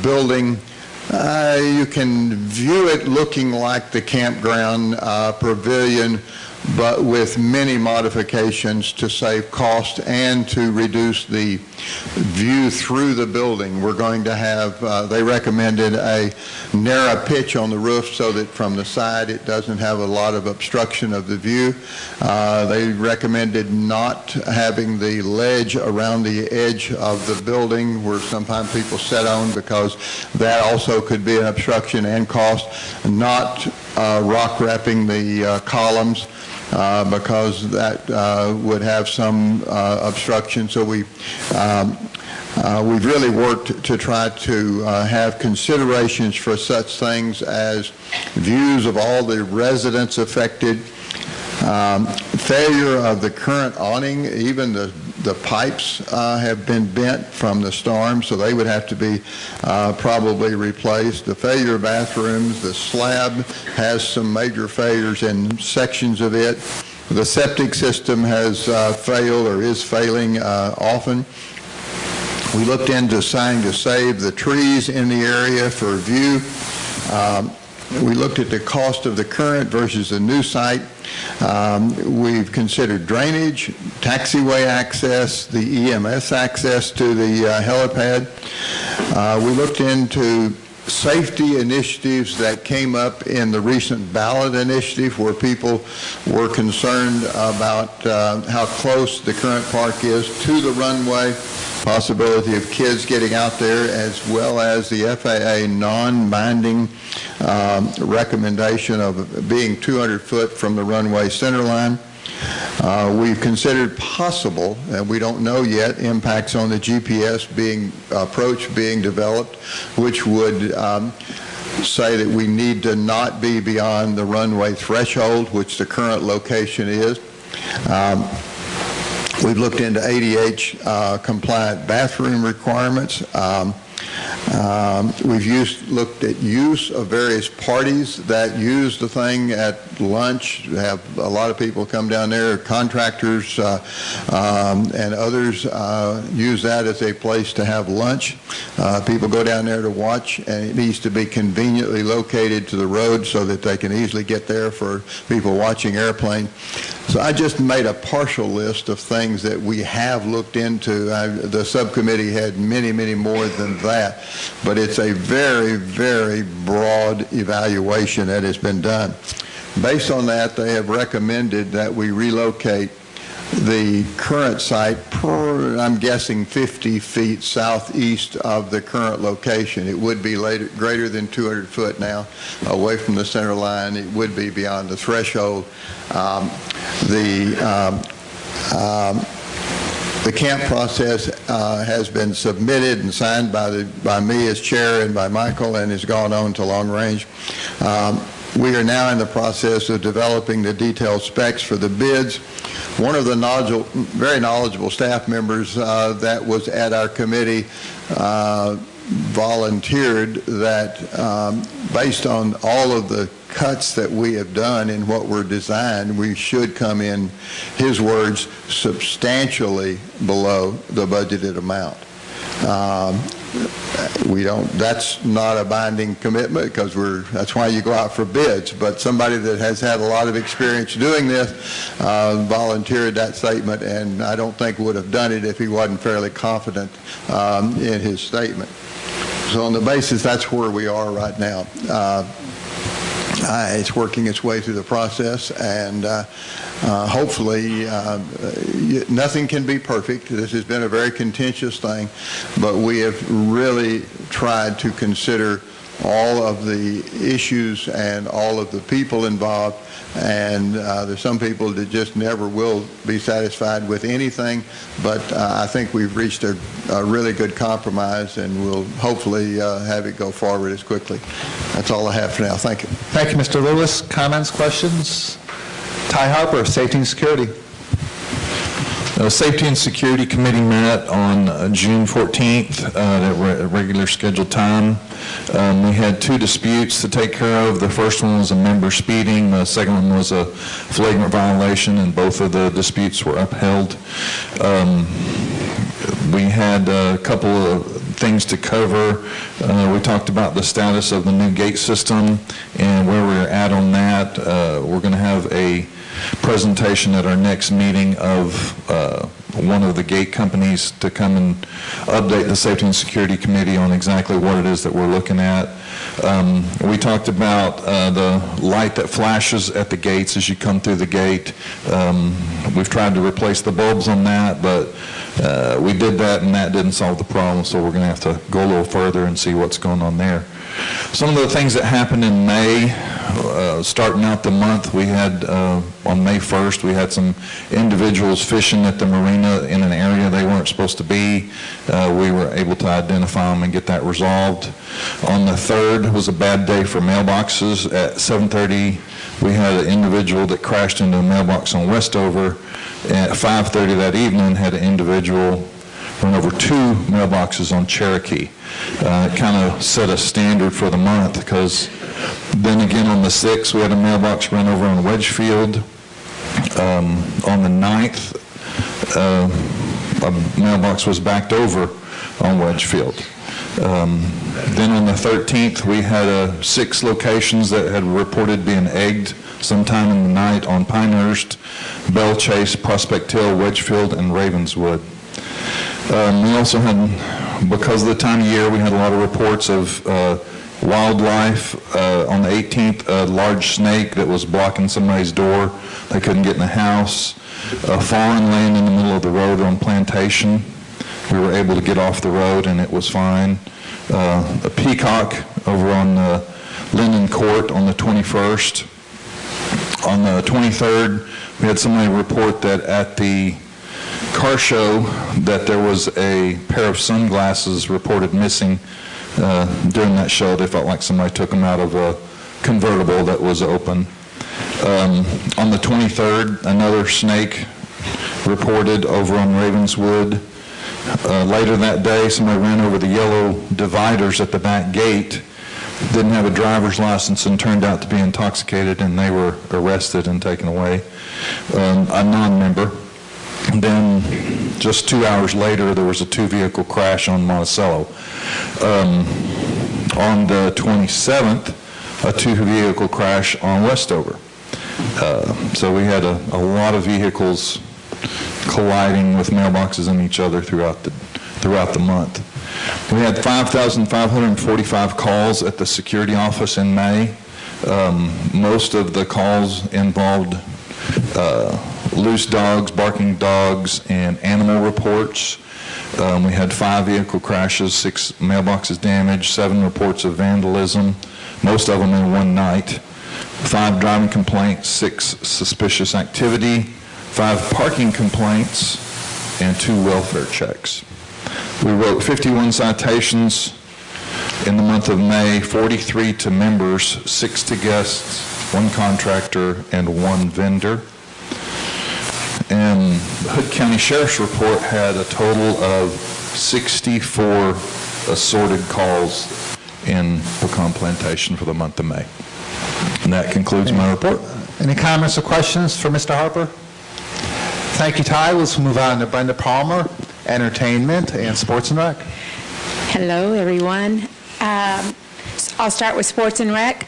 building. You can view it looking like the campground pavilion, but with many modifications to save cost and to reduce the view through the building. We're going to have, they recommended a narrow pitch on the roof so that from the side it doesn't have a lot of obstruction of the view. They recommended not having the ledge around the edge of the building where sometimes people sit on, because that also could be an obstruction and cost. Not rock wrapping the columns, because that would have some obstruction. So we've really worked to try to have considerations for such things as views of all the residents affected, failure of the current awning. Even the pipes have been bent from the storm, so they would have to be probably replaced. The failure of bathrooms, the slab has some major failures in sections of it. The septic system has failed or is failing often. We looked into trying to save the trees in the area for view. We looked at the cost of the current versus the new site. We've considered drainage, taxiway access, the EMS access to the helipad. We looked into safety initiatives that came up in the recent ballot initiative, where people were concerned about how close the current park is to the runway, possibility of kids getting out there, as well as the FAA non-binding recommendation of being 200 foot from the runway center line. We've considered possible, and we don't know yet, impacts on the GPS approach being developed, which would say that we need to not be beyond the runway threshold, which the current location is. We've looked into ADH compliant bathroom requirements. We've looked at use of various parties that use the thing at lunch. We have a lot of people come down there, contractors and others use that as a place to have lunch. People go down there to watch, and it needs to be conveniently located to the road so that they can easily get there for people watching airplane. So I just made a partial list of things that we have looked into. The subcommittee had many, many more than that, but it's a very, very broad evaluation that has been done. Based on that, they have recommended that we relocate the current site, I'm guessing 50 feet southeast of the current location. It would be greater than 200 foot now away from the center line. It would be beyond the threshold. The camp process has been submitted and signed by me as chair and by Michael, and has gone on to long range. We are now in the process of developing the detailed specs for the bids. One of the very knowledgeable staff members that was at our committee volunteered that based on all of the cuts that we have done in what we're designed, we should come in, his words, substantially below the budgeted amount. That's not a binding commitment, because that's why you go out for bids, but somebody that has had a lot of experience doing this volunteered that statement, and I don't think would have done it if he wasn't fairly confident in his statement. So on the basis, that's where we are right now. It's working its way through the process, and hopefully nothing can be perfect. This has been a very contentious thing, but we have really tried to consider all of the issues and all of the people involved, and there's some people that just never will be satisfied with anything, but I think we've reached a really good compromise, and we'll hopefully have it go forward as quickly. That's all I have for now. Thank you. Thank you, Mr. Lewis. Comments, questions? Ty Harper, Safety and Security. The Safety and Security Committee met on June 14th at regular scheduled time. We had 2 disputes to take care of. The first one was a member speeding. The second one was a flagrant violation, and both of the disputes were upheld. We had a couple of things to cover. We talked about the status of the new gate system and where we're at on that. We're going to have a presentation at our next meeting of one of the gate companies to come and update the Safety and Security Committee on exactly what it is that we're looking at. We talked about the light that flashes at the gates as you come through the gate. We've tried to replace the bulbs on that, but we did that and that didn't solve the problem, so we're going to have to go a little further and see what's going on there. Some of the things that happened in May, starting out the month, we had, on May 1st, we had some individuals fishing at the marina in an area they weren't supposed to be. We were able to identify them and get that resolved. On the 3rd was a bad day for mailboxes. At 7:30, we had an individual that crashed into a mailbox on Westover. At 5:30 that evening, had an individual run over 2 mailboxes on Cherokee. It kind of set a standard for the month, because then again on the 6th, we had a mailbox run over on Wedgefield. On the 9th, a mailbox was backed over on Wedgefield. Then on the 13th, we had 6 locations that had reported being egged sometime in the night on Pinehurst, Bell Chase, Prospect Hill, Wedgefield, and Ravenswood. We also had, because of the time of year, we had a lot of reports of wildlife. On the 18th, a large snake that was blocking somebody's door. They couldn't get in the house. A fawn laying in the middle of the road on Plantation. We were able to get off the road and it was fine. A peacock over on Linden Court on the 21st. On the 23rd, we had somebody report that at the car show that there was a pair of sunglasses reported missing during that show. They felt like somebody took them out of a convertible that was open. On the 23rd, another snake reported over on Ravenswood. Later that day, somebody ran over the yellow dividers at the back gate, didn't have a driver's license, and turned out to be intoxicated, and they were arrested and taken away. A non-member. Then just 2 hours later, there was a 2-vehicle crash on Monticello. On the 27th, a 2-vehicle crash on Westover. So we had a lot of vehicles colliding with mailboxes in each other throughout the month. We had 5,545 calls at the security office in May. Most of the calls involved loose dogs, barking dogs, and animal reports. We had 5 vehicle crashes, 6 mailboxes damaged, 7 reports of vandalism, most of them in one night, 5 driving complaints, 6 suspicious activity, 5 parking complaints, and 2 welfare checks. We wrote 51 citations in the month of May, 43 to members, 6 to guests, 1 contractor, and 1 vendor. And the Hood County Sheriff's Report had a total of 64 assorted calls in Pecan Plantation for the month of May. And that concludes my report. Any comments or questions for Mr. Harper? Thank you, Ty. Let's move on to Brenda Palmer, Entertainment and Sports and Rec. Hello, everyone. I'll start with Sports and Rec.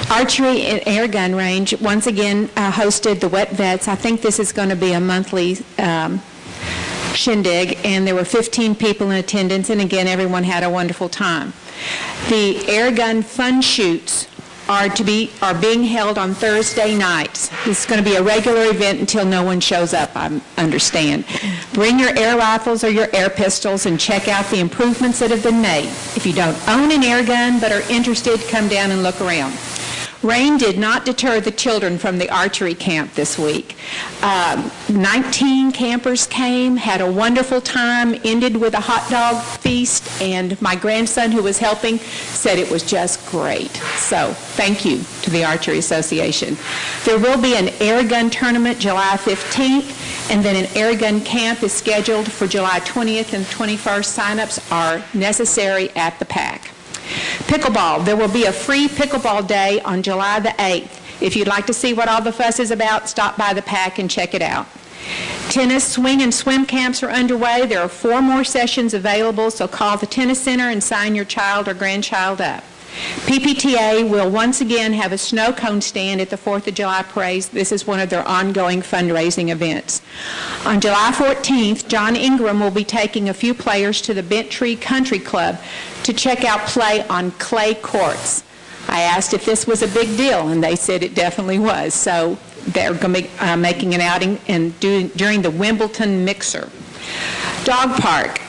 Archery and Air Gun Range once again hosted the Wet Vets. I think this is going to be a monthly shindig, and there were 15 people in attendance, and again, everyone had a wonderful time. The Air Gun Fun Shoots are being held on Thursday nights. This is going to be a regular event until no one shows up, I understand. Bring your air rifles or your air pistols and check out the improvements that have been made. If you don't own an air gun but are interested, come down and look around. Rain did not deter the children from the archery camp this week. 19 campers came, had a wonderful time, ended with a hot dog feast, and my grandson who was helping said it was just great. So thank you to the Archery Association. There will be an air gun tournament July 15th, and then an air gun camp is scheduled for July 20th and 21st. Sign-ups are necessary at the PAC. Pickleball. There will be a free pickleball day on July the 8th. If you'd like to see what all the fuss is about, stop by the PAC and check it out. Tennis, swing, and swim camps are underway. There are 4 more sessions available, so call the tennis center and sign your child or grandchild up. PPTA will once again have a snow cone stand at the 4th of July parade. This is one of their ongoing fundraising events. On July 14th, John Ingram will be taking a few players to the Bent Tree Country Club to check out play on clay courts. I asked if this was a big deal, and they said it definitely was. So they're going to be making an outing during the Wimbledon Mixer. Dog park.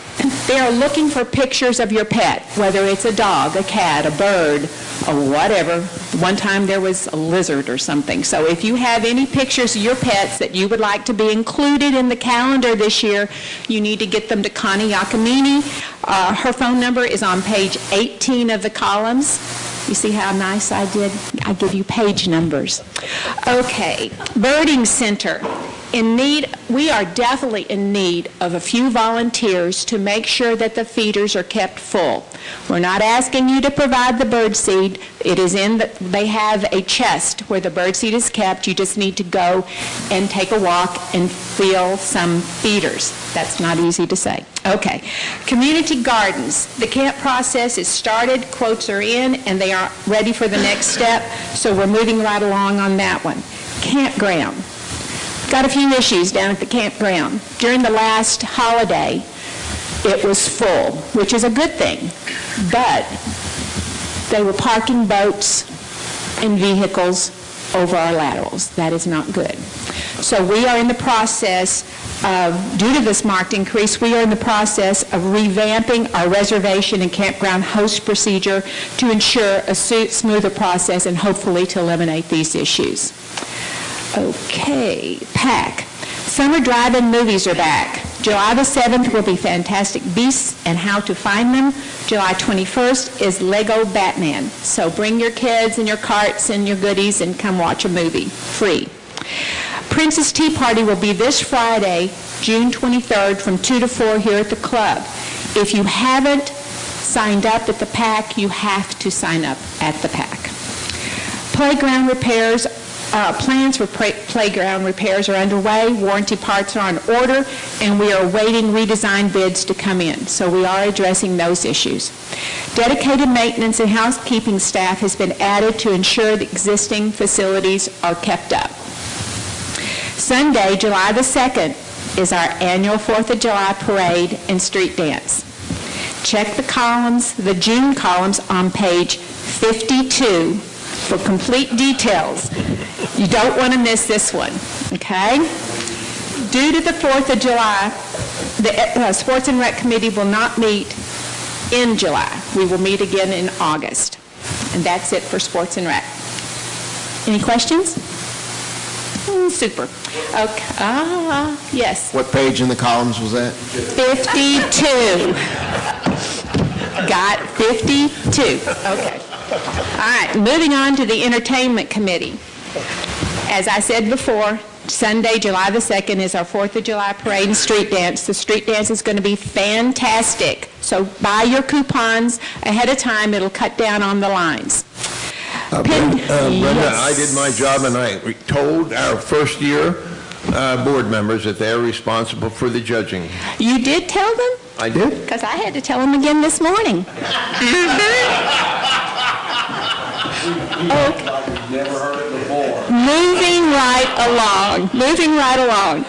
They are looking for pictures of your pet, whether it's a dog, a cat, a bird, or whatever. One time there was a lizard or something. So if you have any pictures of your pets that you would like to be included in the calendar this year, you need to get them to Connie Yakamini. Her phone number is on page 18 of the columns. You see how nice I did? I give you page numbers. Okay, birding center. We are definitely in need of a few volunteers to make sure that the feeders are kept full. We're not asking you to provide the bird seed. It is they have a chest where the bird seed is kept. You just need to go and take a walk and fill some feeders. That's not easy to say. Okay, community gardens. The camp process is started, quotes are in, and they are ready for the next step, so we're moving right along on that one. Campground. Got a few issues down at the campground. During the last holiday, it was full, which is a good thing, but they were parking boats and vehicles over our laterals. That is not good. So we are in the process of, due to this marked increase, we are in the process of revamping our reservation and campground host procedure to ensure a smoother process and hopefully to eliminate these issues. Okay, PAC. Summer drive-in movies are back. July the 7th will be Fantastic Beasts and How to Find Them. July 21st is Lego Batman. So bring your kids and your carts and your goodies and come watch a movie, free. Princess Tea Party will be this Friday, June 23rd from 2 to 4 here at the club. If you haven't signed up at the PAC, you have to sign up at the PAC. Playground repairs. Plans for playground repairs are underway, warranty parts are on order, and we are awaiting redesign bids to come in. So we are addressing those issues. Dedicated maintenance and housekeeping staff has been added to ensure the existing facilities are kept up. Sunday, July the 2nd, is our annual 4th of July parade and street dance. Check the columns, the June columns on page 52 for complete details. You don't want to miss this one, okay? Due to the 4th of July, the Sports and Rec Committee will not meet in July. We will meet again in August. And that's it for Sports and Rec. Any questions? Super. Okay. Yes. What page in the columns was that? 52. Got 52. Okay. All right, moving on to the Entertainment Committee. As I said before, Sunday, July the 2nd, is our 4th of July parade and street dance. The street dance is going to be fantastic. So buy your coupons ahead of time. It'll cut down on the lines. Brenda, Yes. I did my job, and I told our first-year board members that they're responsible for the judging. You did tell them? I did. Because I had to tell them again this morning. Okay. Never heard it before. Moving right along.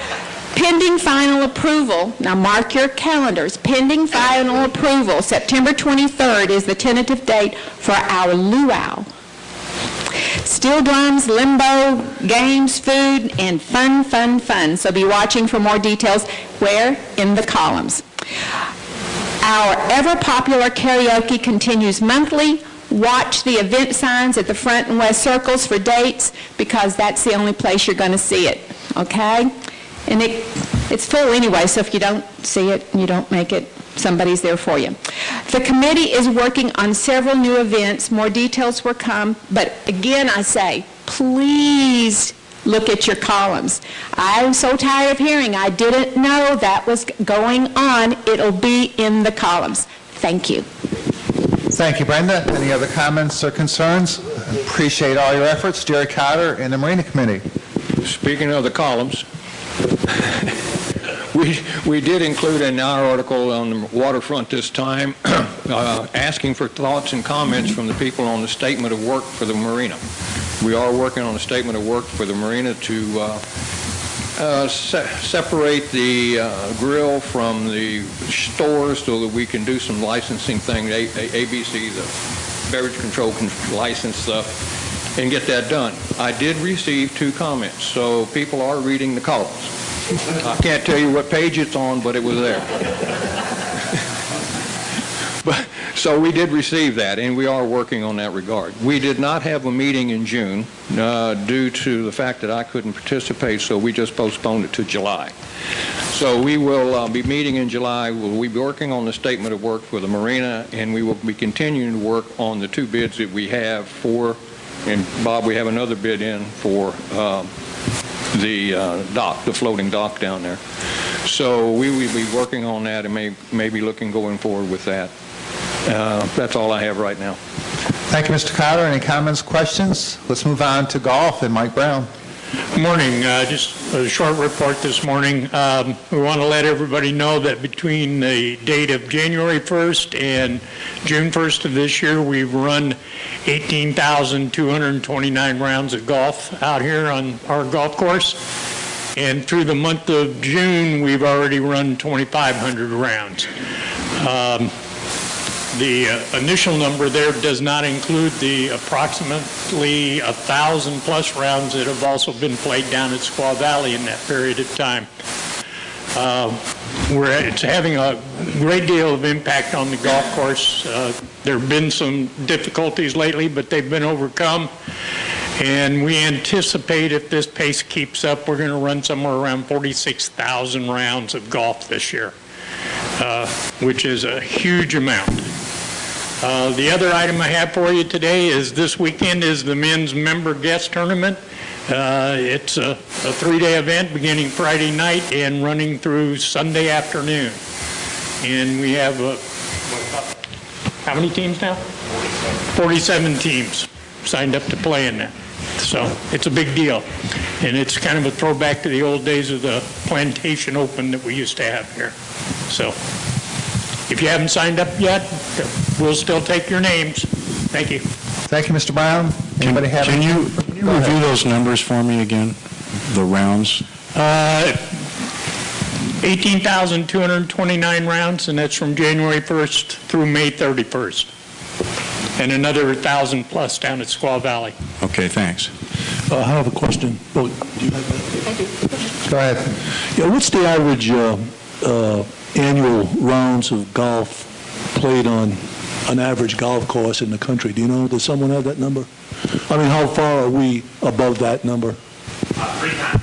Pending final approval, now mark your calendars, pending final approval, September 23rd is the tentative date for our luau. steel drums, limbo, games, food, and fun, fun, fun. So be watching for more details. Where? In the columns. Our ever-popular karaoke continues monthly. Watch the event signs at the front and west circles for dates, because that's the only place you're going to see it, okay? And it's full anyway, so if you don't see it and you don't make it, somebody's there for you. The committee is working on several new events. More details will come, but again, I say, please look at your columns. I'm so tired of hearing, I didn't know that was going on. It'll be in the columns. Thank you. Thank you, Brenda. Any other comments or concerns? Appreciate all your efforts. Jerry Cotter and the Marina Committee. Speaking of the columns, we did include in our article on the waterfront this time asking for thoughts and comments from the people on the statement of work for the marina. We are working on a statement of work for the marina to separate the grill from the stores so that we can do some licensing thing, ABC, the beverage control license stuff, and get that done. I did receive 2 comments, so people are reading the columns. I can't tell you what page it's on, but it was there. So we did receive that, and we are working on that regard. We did not have a meeting in June due to the fact that I couldn't participate, so we just postponed it to July. So we will be meeting in July. We'll be working on the statement of work for the marina, and we will be continuing to work on the 2 bids that we have for, and Bob, we have another bid in for the dock, the floating dock down there. So we will be working on that and may be looking going forward with that. That's all I have right now. Thank you, Mr. Cotter. Any comments, questions? Let's move on to golf and Mike Brown. Good morning. Just a short report this morning. We want to let everybody know that between the date of January 1st and June 1st of this year, we've run 18,229 rounds of golf out here on our golf course. And through the month of June, we've already run 2,500 rounds. The initial number there does not include the approximately 1,000 plus rounds that have also been played down at Squaw Valley in that period of time. It's having a great deal of impact on the golf course. There have been some difficulties lately, but they've been overcome. And we anticipate if this pace keeps up, we're going to run somewhere around 46,000 rounds of golf this year, which is a huge amount. The other item I have for you today is this weekend is the men's member guest tournament. It's a 3-day event beginning Friday night and running through Sunday afternoon. And we have, how many teams now? 47 teams signed up to play in that. So it's a big deal. And it's kind of a throwback to the old days of the Plantation Open that we used to have here. So if you haven't signed up yet, we'll still take your names. Thank you. Thank you, Mr. Brown. Anybody have Can you review those numbers for me again, the rounds? 18,229 rounds, and that's from January 1st through May 31st. And another 1,000 plus down at Squaw Valley. Okay, thanks. I have a question. Oh, do you have that? Go ahead. Yeah, what's the average annual rounds of golf played on an average golf course in the country? Do you know? Does someone have that number? I mean, how far are we above that number? 3 times.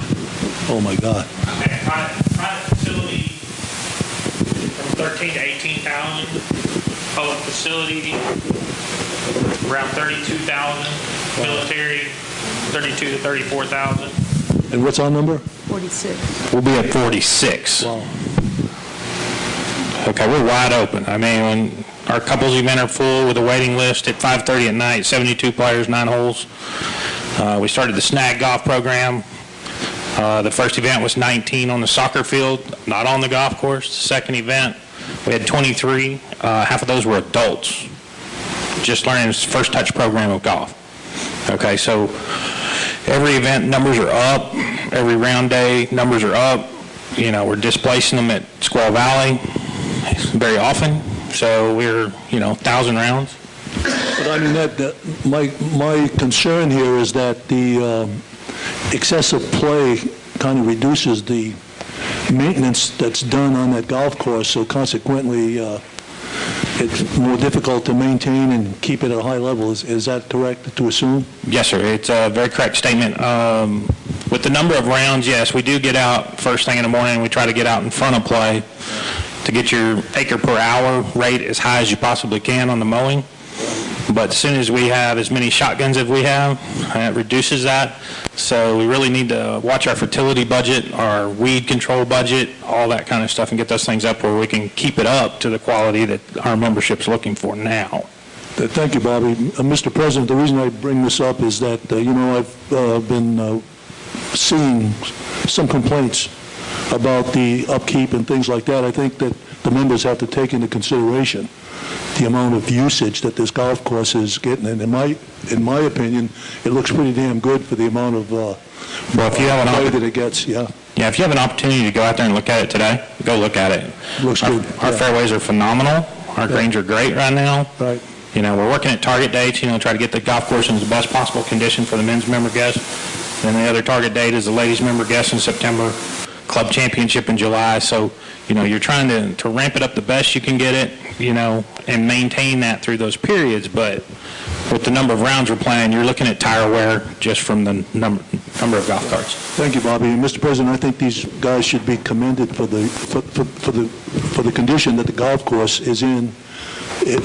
Oh, my God. Okay, private facility from 13 to 18,000. Public facility around 32,000. Military 32 to 34,000. And what's our number? 46. We'll be at 46. Wow. Okay, we're wide open. I mean, when our couples event are full with a waiting list at 5:30 at night, 72 players, 9 holes. We started the snag golf program. The first event was 19 on the soccer field, not on the golf course. The second event, we had 23. Half of those were adults, just learning this first touch program of golf. Okay, so every event numbers are up. Every round day numbers are up. You know, we're displacing them at Squaw Valley very often. So we're, 1,000 rounds. But I mean, my concern here is that the excessive play kind of reduces the maintenance that's done on that golf course, so consequently, it's more difficult to maintain and keep it at a high level. Is that correct to assume? Yes, sir. It's a very correct statement. With the number of rounds, yes, we do get out first thing in the morning. We try to get out in front of play to get your acre per hour rate as high as you possibly can on the mowing. But as soon as we have as many shotguns as we have, it reduces that. So we really need to watch our fertility budget, our weed control budget, all that kind of stuff, and get those things up where we can keep it up to the quality that our membership's looking for now. Thank you, Bobby. Mr. President, the reason I bring this up is that, I've been seeing some complaints about the upkeep and things like that. I think that the members have to take into consideration the amount of usage that this golf course is getting. And in my opinion, it looks pretty damn good for the amount of if you have play that it gets, yeah. Yeah, if you have an opportunity to go out there and look at it today, go look at it. Looks good. Our fairways are phenomenal. Our greens are great right now. Right. We're working at target dates, try to get the golf course in the best possible condition for the men's member guests. Then the other target date is the ladies member guests in September, club championship in July. So, you're trying to ramp it up the best you can get it, and maintain that through those periods. But with the number of rounds we're playing, you're looking at tire wear just from the number of golf carts. Thank you, Bobby. And Mr. President, I think these guys should be commended for the condition that the golf course is in the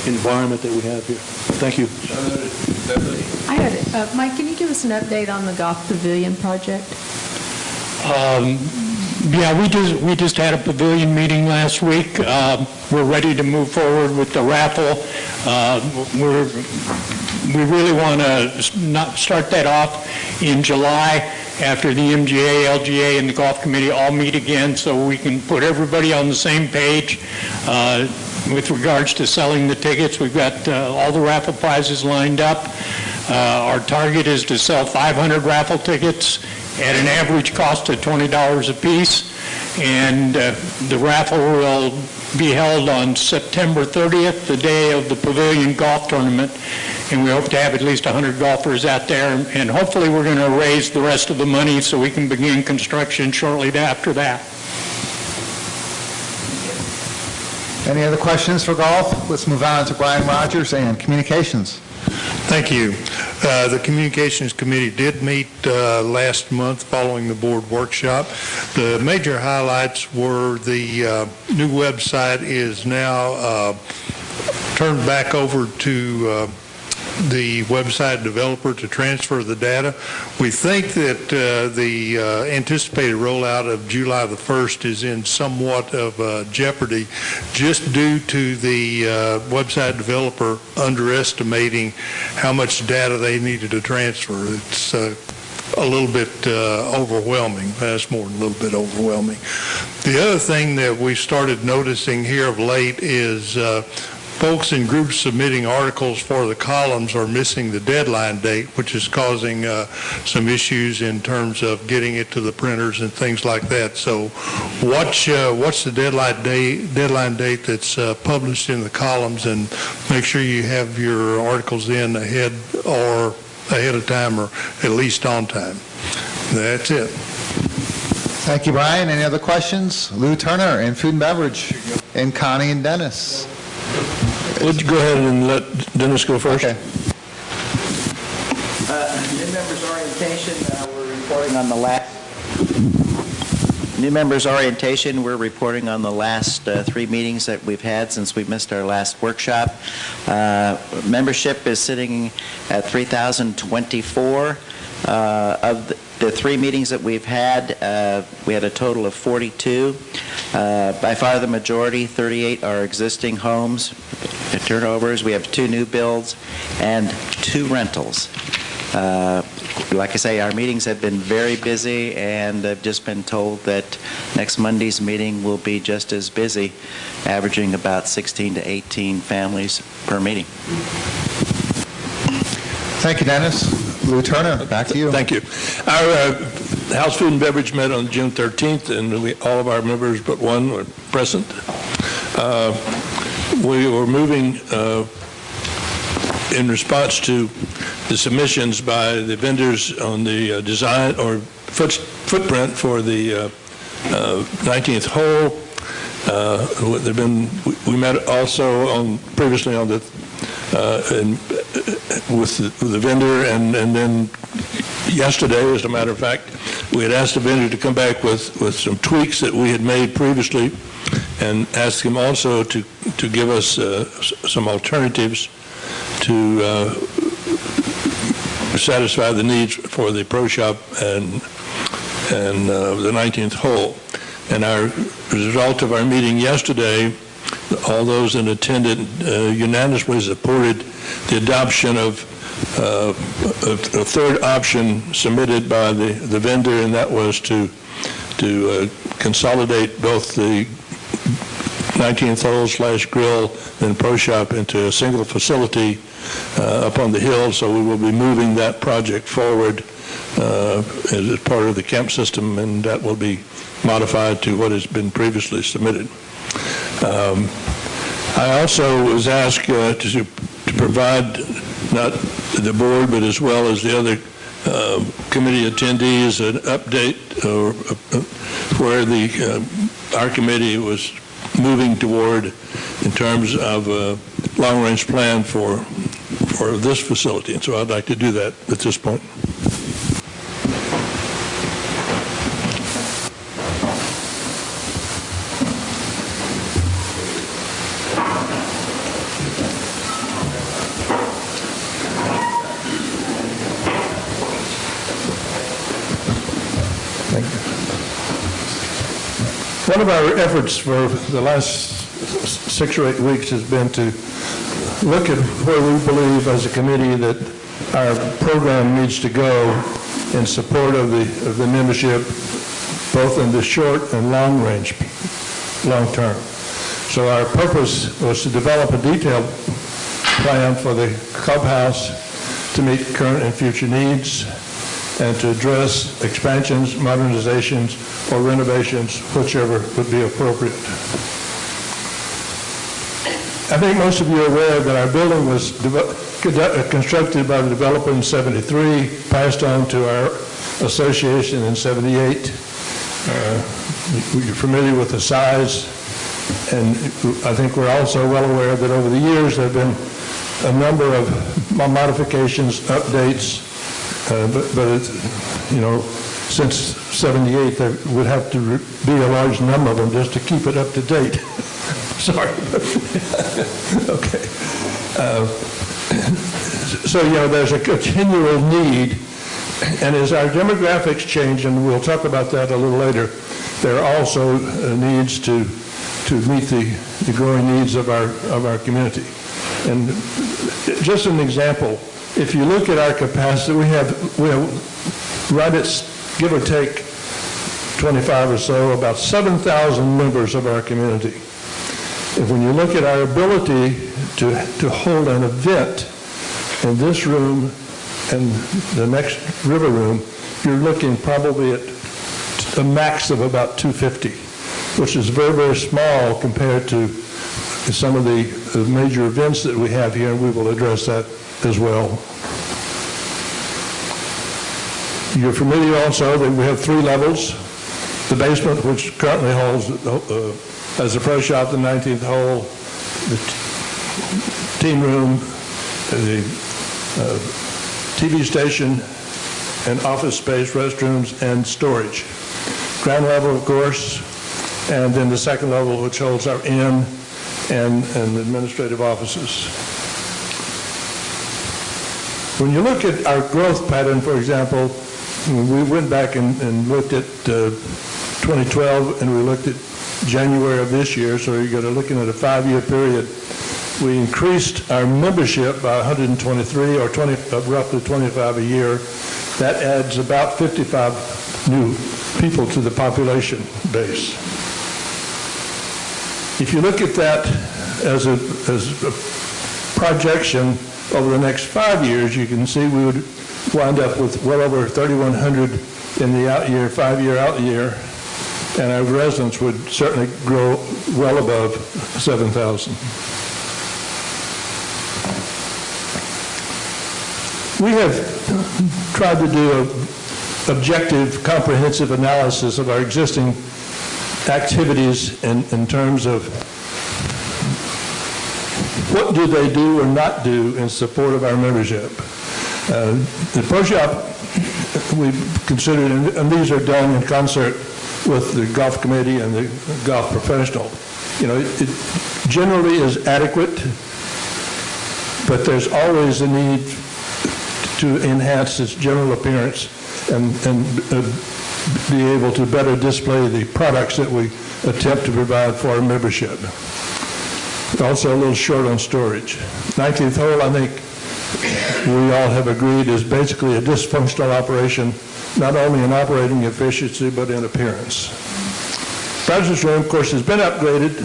environment that we have here. Thank you. I had it. Mike, can you give us an update on the golf pavilion project? Yeah, we just had a pavilion meeting last week. We're ready to move forward with the raffle. We really want to start that off in July after the MGA, LGA, and the golf committee all meet again, so we can put everybody on the same page. With regards to selling the tickets, we've got all the raffle prizes lined up. Our target is to sell 500 raffle tickets at an average cost of $20 a piece, and the raffle will be held on September 30th, the day of the Pavilion Golf Tournament, and we hope to have at least 100 golfers out there, and hopefully we're going to raise the rest of the money so we can begin construction shortly after that. Any other questions for golf? Let's move on to Brian Rogers and communications. Thank you. The Communications Committee did meet last month following the board workshop. The major highlights were the new website is now turned back over to the website developer to transfer the data. We think that the anticipated rollout of July the 1st is in somewhat of jeopardy just due to the website developer underestimating how much data they needed to transfer. It's a little bit overwhelming. That's more than a little bit overwhelming. The other thing that we started noticing here of late is folks in groups submitting articles for the columns are missing the deadline date, which is causing some issues in terms of getting it to the printers and things like that. So what's the deadline date that's published in the columns, and make sure you have your articles in ahead of time or at least on time. That's it. Thank you, Brian. Any other questions? Lou Turner in Food and Beverage, and Connie and Dennis. Let's go ahead and let Dennis go first. Okay. New members orientation, we're reporting on the last. New members orientation, we're reporting on the last 3 meetings that we've had since we missed our last workshop. Membership is sitting at 3,024. Of the 3 meetings that we've had, we had a total of 42. By far the majority, 38, are existing homes. Turnovers, we have 2 new builds and 2 rentals. Like I say, our meetings have been very busy, and I've just been told that next Monday's meeting will be just as busy, averaging about 16 to 18 families per meeting. Thank you, Dennis. Lou Turner, back to you. Thank you. Our House Food and Beverage met on June 13th, and all of our members but one were present. we were moving in response to the submissions by the vendors on the design or footprint for the 19th hole. We met also previously on the with the vendor, and then yesterday, as a matter of fact, we had asked the vendor to come back with some tweaks that we had made previously, and asked him also to give us some alternatives to satisfy the needs for the pro shop and the 19th hole. And as a result of our meeting yesterday, all those in attendance unanimously supported the adoption of a third option submitted by the vendor, and that was to consolidate both the 19th hole / grill and pro shop into a single facility up on the hill. So we will be moving that project forward as part of the camp system, and that will be modified to what has been previously submitted. I also was asked to provide not the board, but as well as the other committee attendees, an update where our committee was moving toward in terms of a long-range plan for this facility. And so I'd like to do that at this point. One of our efforts for the last 6 or 8 weeks has been to look at where we believe as a committee that our program needs to go in support of the membership, both in the short and long term. So our purpose was to develop a detailed plan for the clubhouse to meet current and future needs, and to address expansions, modernizations, or renovations, whichever would be appropriate. I think most of you are aware that our building was constructed by the developer in '73, passed on to our association in '78. You're familiar with the size, and I think we're also well aware that over the years there have been a number of modifications, updates, but it's, since '78, there would have to be a large number of them just to keep it up to date. Sorry. Okay. So, there's a continual need, and as our demographics change, and we'll talk about that a little later, there are also needs to meet the growing needs of our community. And just an example, if you look at our capacity, we have right at, give or take 25 or so, about 7,000 members of our community. If when you look at our ability to hold an event in this room and the next river room, you're looking probably at a max of about 250, which is very, very small compared to some of the major events that we have here, and we will address that as well. You're familiar also that we have 3 levels. The basement, which currently holds, as a pro shop, the 19th hole, the team room, the TV station, and office space, restrooms, and storage. Ground level, of course, and then the second level, which holds our inn and administrative offices. When you look at our growth pattern, for example, we went back and looked at 2012, and we looked at January of this year, so you're looking at a 5-year period. We increased our membership by 123, or roughly 25 a year. That adds about 55 new people to the population base. If you look at that as a projection over the next 5 years, you can see we would wind up with well over 3,100 in the out year, 5-year out year, and our residents would certainly grow well above 7,000. We have tried to do an objective, comprehensive analysis of our existing activities in terms of what do they do or not do in support of our membership. The pro shop, we've considered, and these are done in concert with the golf committee and the golf professional. You know, it generally is adequate, but there's always a need to enhance its general appearance and be able to better display the products that we attempt to provide for our membership. Also a little short on storage. 19th hole, I think we all have agreed, is basically a dysfunctional operation, not only in operating efficiency, but in appearance. President's Room, of course, has been upgraded,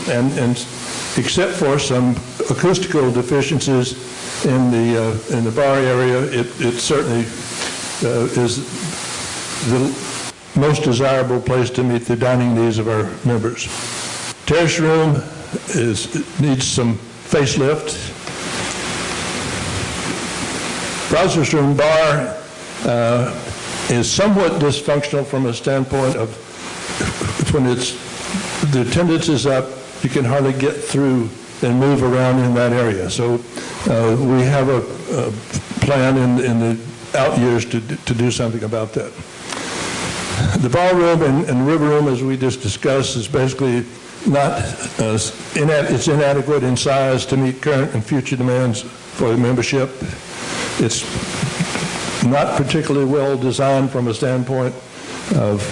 and except for some acoustical deficiencies in the bar area, it certainly is the most desirable place to meet the dining needs of our members. Terrace Room needs some facelift. Browser's Room bar is somewhat dysfunctional from a standpoint of when the attendance is up, you can hardly get through and move around in that area. So we have a plan in the out years to do something about that. The ballroom and river room, as we just discussed, is basically not, it's inadequate in size to meet current and future demands for the membership. It's not particularly well designed from a standpoint of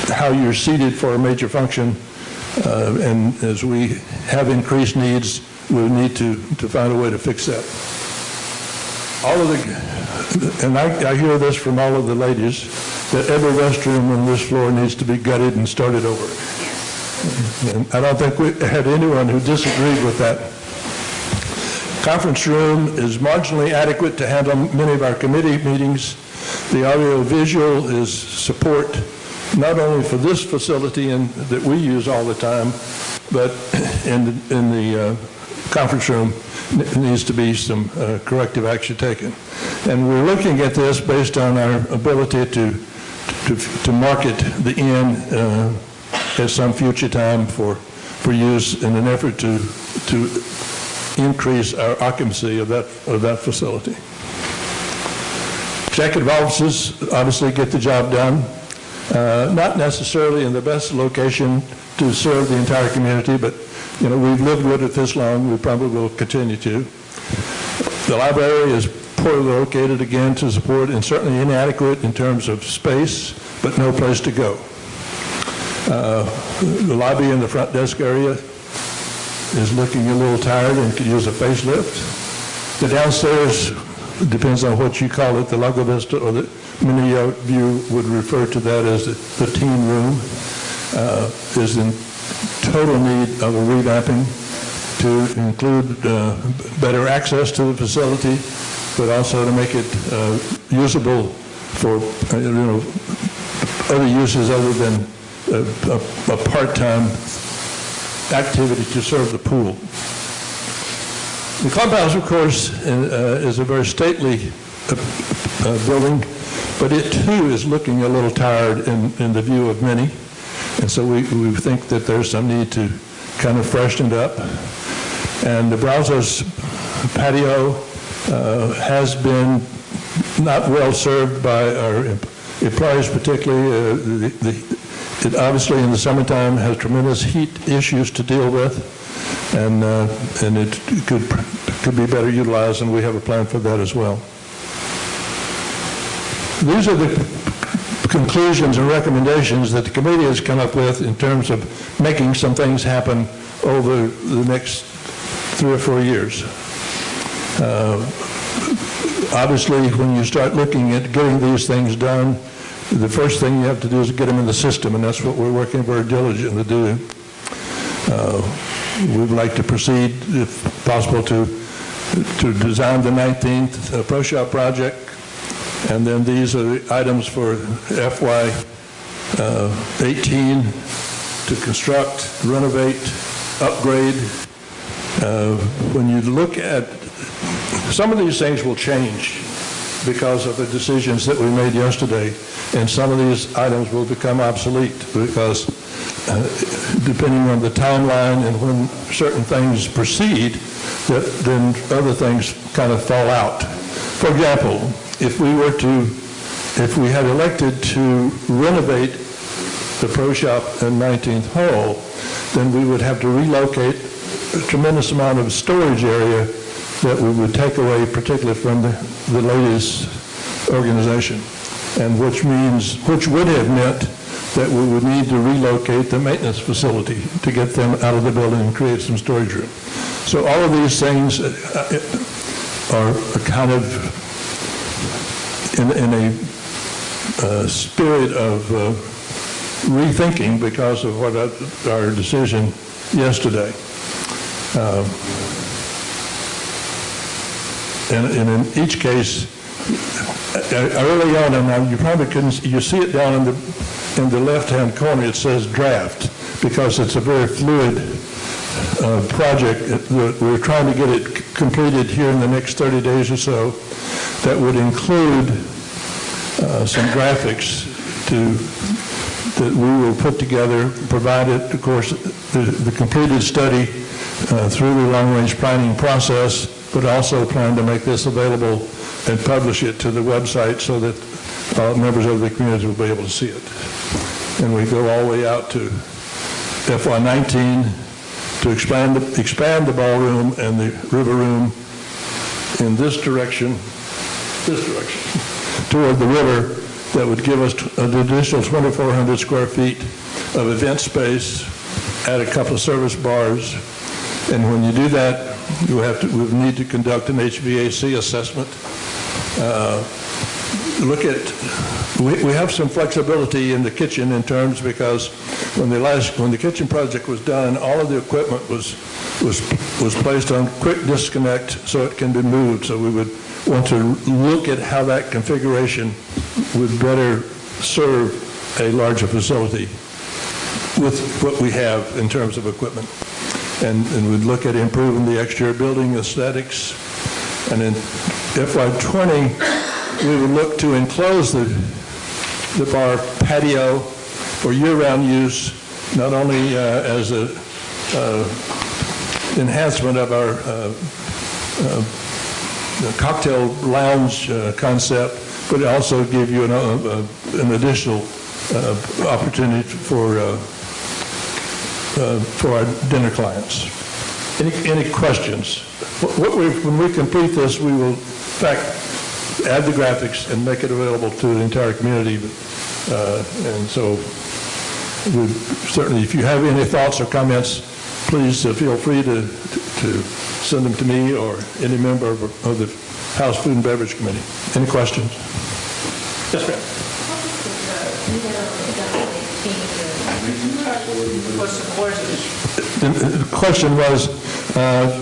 how you're seated for a major function, and as we have increased needs, we'll need to find a way to fix that. All of and I hear this from all of the ladies, that every restroom on this floor needs to be gutted and started over. And I don't think we had anyone who disagreed with that. Conference room is marginally adequate to handle many of our committee meetings. The audio-visual is support not only for this facility that we use all the time, but in the conference room needs to be some corrective action taken. And we're looking at this based on our ability to market the inn at some future time for use in an effort to increase our occupancy of that facility. Executive offices obviously get the job done. Not necessarily in the best location to serve the entire community, but you know, we've lived with it this long, we probably will continue to. The library is poorly located again to support, and certainly inadequate in terms of space, but no place to go. The lobby and the front desk area is looking a little tired and could use a facelift. The downstairs, depends on what you call it, the Lago Vista or the many of you would refer to that as the teen room, is in total need of a revamping to include better access to the facility, but also to make it usable for other uses other than a part-time activity to serve the pool. The clubhouse, of course, is a very stately building, but it too is looking a little tired in the view of many. And so we think that there's some need to kind of freshen it up. And the Brazos patio has been not well served by our employees, particularly. It obviously in the summertime has tremendous heat issues to deal with, and it could be better utilized, and we have a plan for that as well. These are the conclusions and recommendations that the committee has come up with in terms of making some things happen over the next 3 or 4 years. Obviously, when you start looking at getting these things done, the first thing you have to do is get them in the system, and that's what we're working very diligently to do. We'd like to proceed, if possible, to design the 19th Pro Shop project, and then these are the items for FY 18 to construct, renovate, upgrade. When you look at some of these things will change because of the decisions that we made yesterday, and some of these items will become obsolete because depending on the timeline and when certain things proceed, then other things kind of fall out. For example, if we had elected to renovate the pro shop in 19th hole, then we would have to relocate a tremendous amount of storage area that we would take away, particularly from the ladies' organization, and which would have meant that we would need to relocate the maintenance facility to get them out of the building and create some storage room. So all of these things are kind of in a spirit of rethinking because of what our decision yesterday. And in each case, early on, and you probably couldn't, you see it down in the left-hand corner, it says draft, because it's a very fluid project. We're trying to get it completed here in the next 30 days or so. That would include some graphics that we will put together, provided, of course, the completed study through the long-range planning process, but also plan to make this available and publish it to the website so that members of the community will be able to see it. And we go all the way out to FY19 to expand the ballroom and the river room in this direction, toward the river. That would give us an additional 2,400 square feet of event space, add a couple of service bars, and when you do that, we need to conduct an HVAC assessment. We have some flexibility in the kitchen in terms because when the kitchen project was done, all of the equipment was placed on quick disconnect so it can be moved. So we would want to look at how that configuration would better serve a larger facility with what we have in terms of equipment. And we'd look at improving the exterior building aesthetics. And in FY20, we would look to enclose the bar patio for year-round use, not only as an enhancement of our cocktail lounge concept, but also give you an additional opportunity for our dinner clients. Any questions? When we complete this, we will, in fact, add the graphics and make it available to the entire community. And so, certainly, if you have any thoughts or comments, please feel free to send them to me or any member of the House Food and Beverage Committee. Any questions? Yes, ma'am. The question was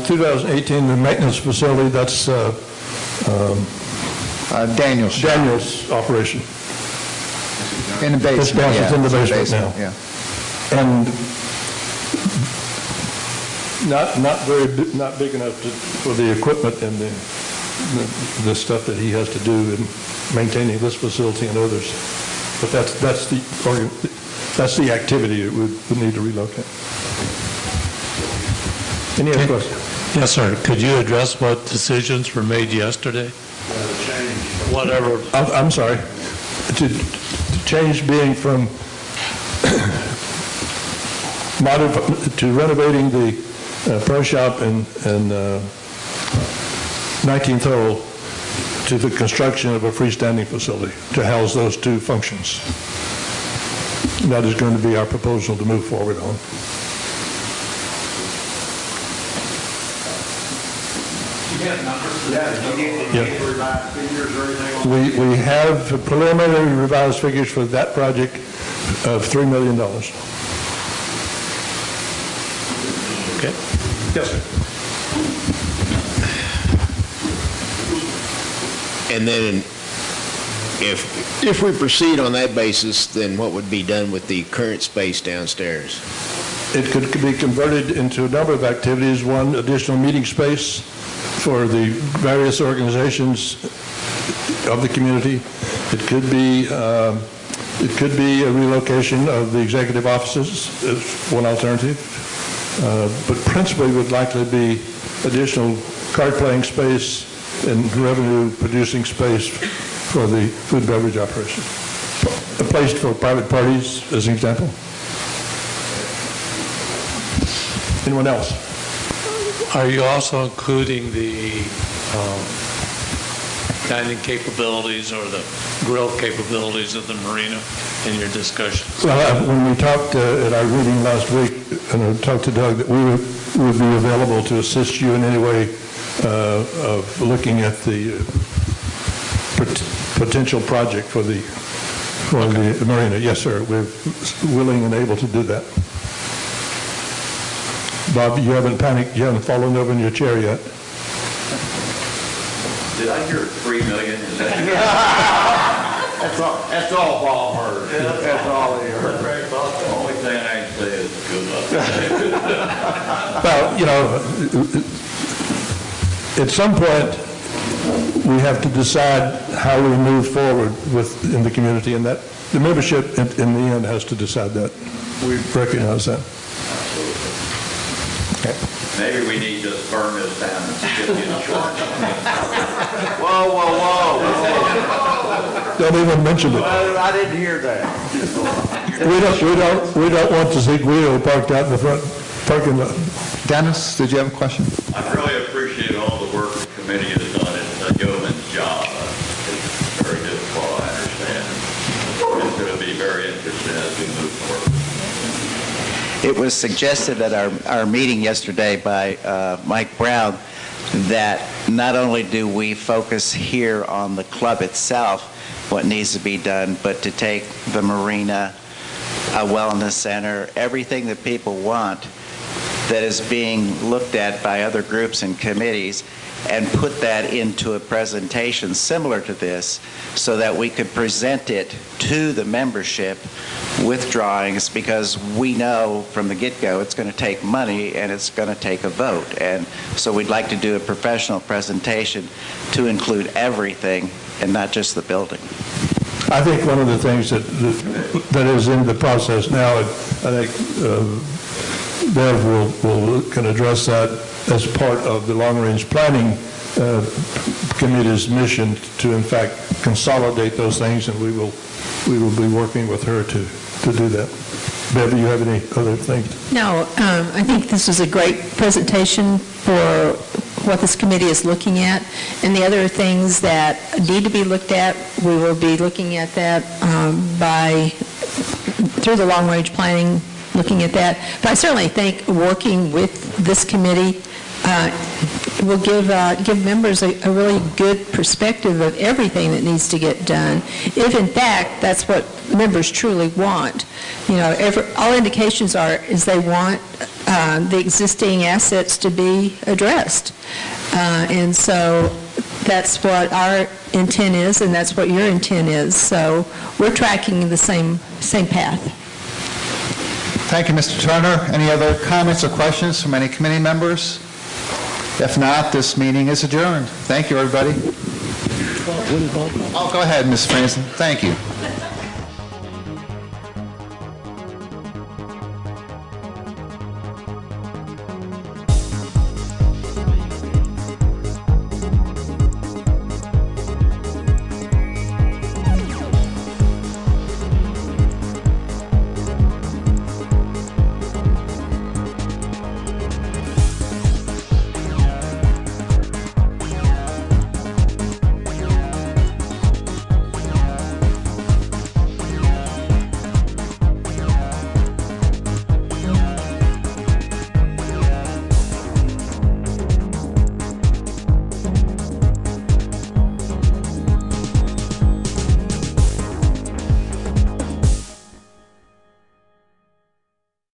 2018, the maintenance facility, that's Daniel's operation. In the basement. It's in the basement now. Yeah. And not big enough for the equipment and the stuff that he has to do in maintaining this facility and others. But that's the activity that would need to relocate. Any other questions? Yes, sir. Could you address what decisions were made yesterday? Whatever. I'm sorry. To change being from to renovating the pro shop and 19th hole to the construction of a freestanding facility to house those two functions. That is going to be our proposal to move forward on. We have preliminary revised figures for that project of $3 million. Okay. Yes, sir. And then if we proceed on that basis, then what would be done with the current space downstairs? It could be converted into a number of activities. One, additional meeting space for the various organizations of the community. It could be a relocation of the executive offices as one alternative, but principally would likely be additional card playing space and revenue-producing space for the food beverage operation. A place for private parties, as an example. Anyone else? Are you also including the dining capabilities or the grill capabilities of the marina in your discussion? Well, when we talked at our meeting last week, and I talked to Doug, that we would be available to assist you in any way of looking at the potential project for the marina. Yes, sir. We're willing and able to do that. Bob, you haven't panicked, you haven't fallen over in your chair yet. Did I hear 3 million? Is that That's all Bob heard. That's all he heard. the only thing I can say is good luck? Well, you know, at some point, we have to decide how we move forward in the community, and that the membership in the end has to decide that. We recognize that. Okay. Maybe we need to burn this down and get the insurance. Whoa. Don't even mention it. I didn't hear that. We don't want to see Guido parked out in the front parking lot. Dennis, did you have a question? I really appreciate all the work the committee has done. It's a yeoman's job. It's very difficult, I understand. It's going to be very interesting as we move forward. It was suggested at our meeting yesterday by Mike Brown that not only do we focus here on the club itself, what needs to be done, but to take the marina, a wellness center, everything that people want that is being looked at by other groups and committees, and put that into a presentation similar to this so that we could present it to the membership with drawings, because we know from the get-go it's going to take money and it's going to take a vote. And so we'd like to do a professional presentation to include everything and not just the building. I think one of the things that is in the process now, and I think Bev can address that as part of the long-range planning committee's mission to, in fact, consolidate those things, and we will be working with her to do that. Bev, do you have any other things? No, I think this was a great presentation for what this committee is looking at, and the other things that need to be looked at, we will be looking at that through the long-range planning, looking at that. But I certainly think working with this committee will give members a really good perspective of everything that needs to get done, if in fact that's what members truly want. You know, all indications is they want the existing assets to be addressed. And so that's what our intent is, and that's what your intent is. So we're tracking the same path. Thank you, Mr. Turner. Any other comments or questions from any committee members? If not, this meeting is adjourned. Thank you, everybody. Oh, go ahead, Ms. Franson. Thank you.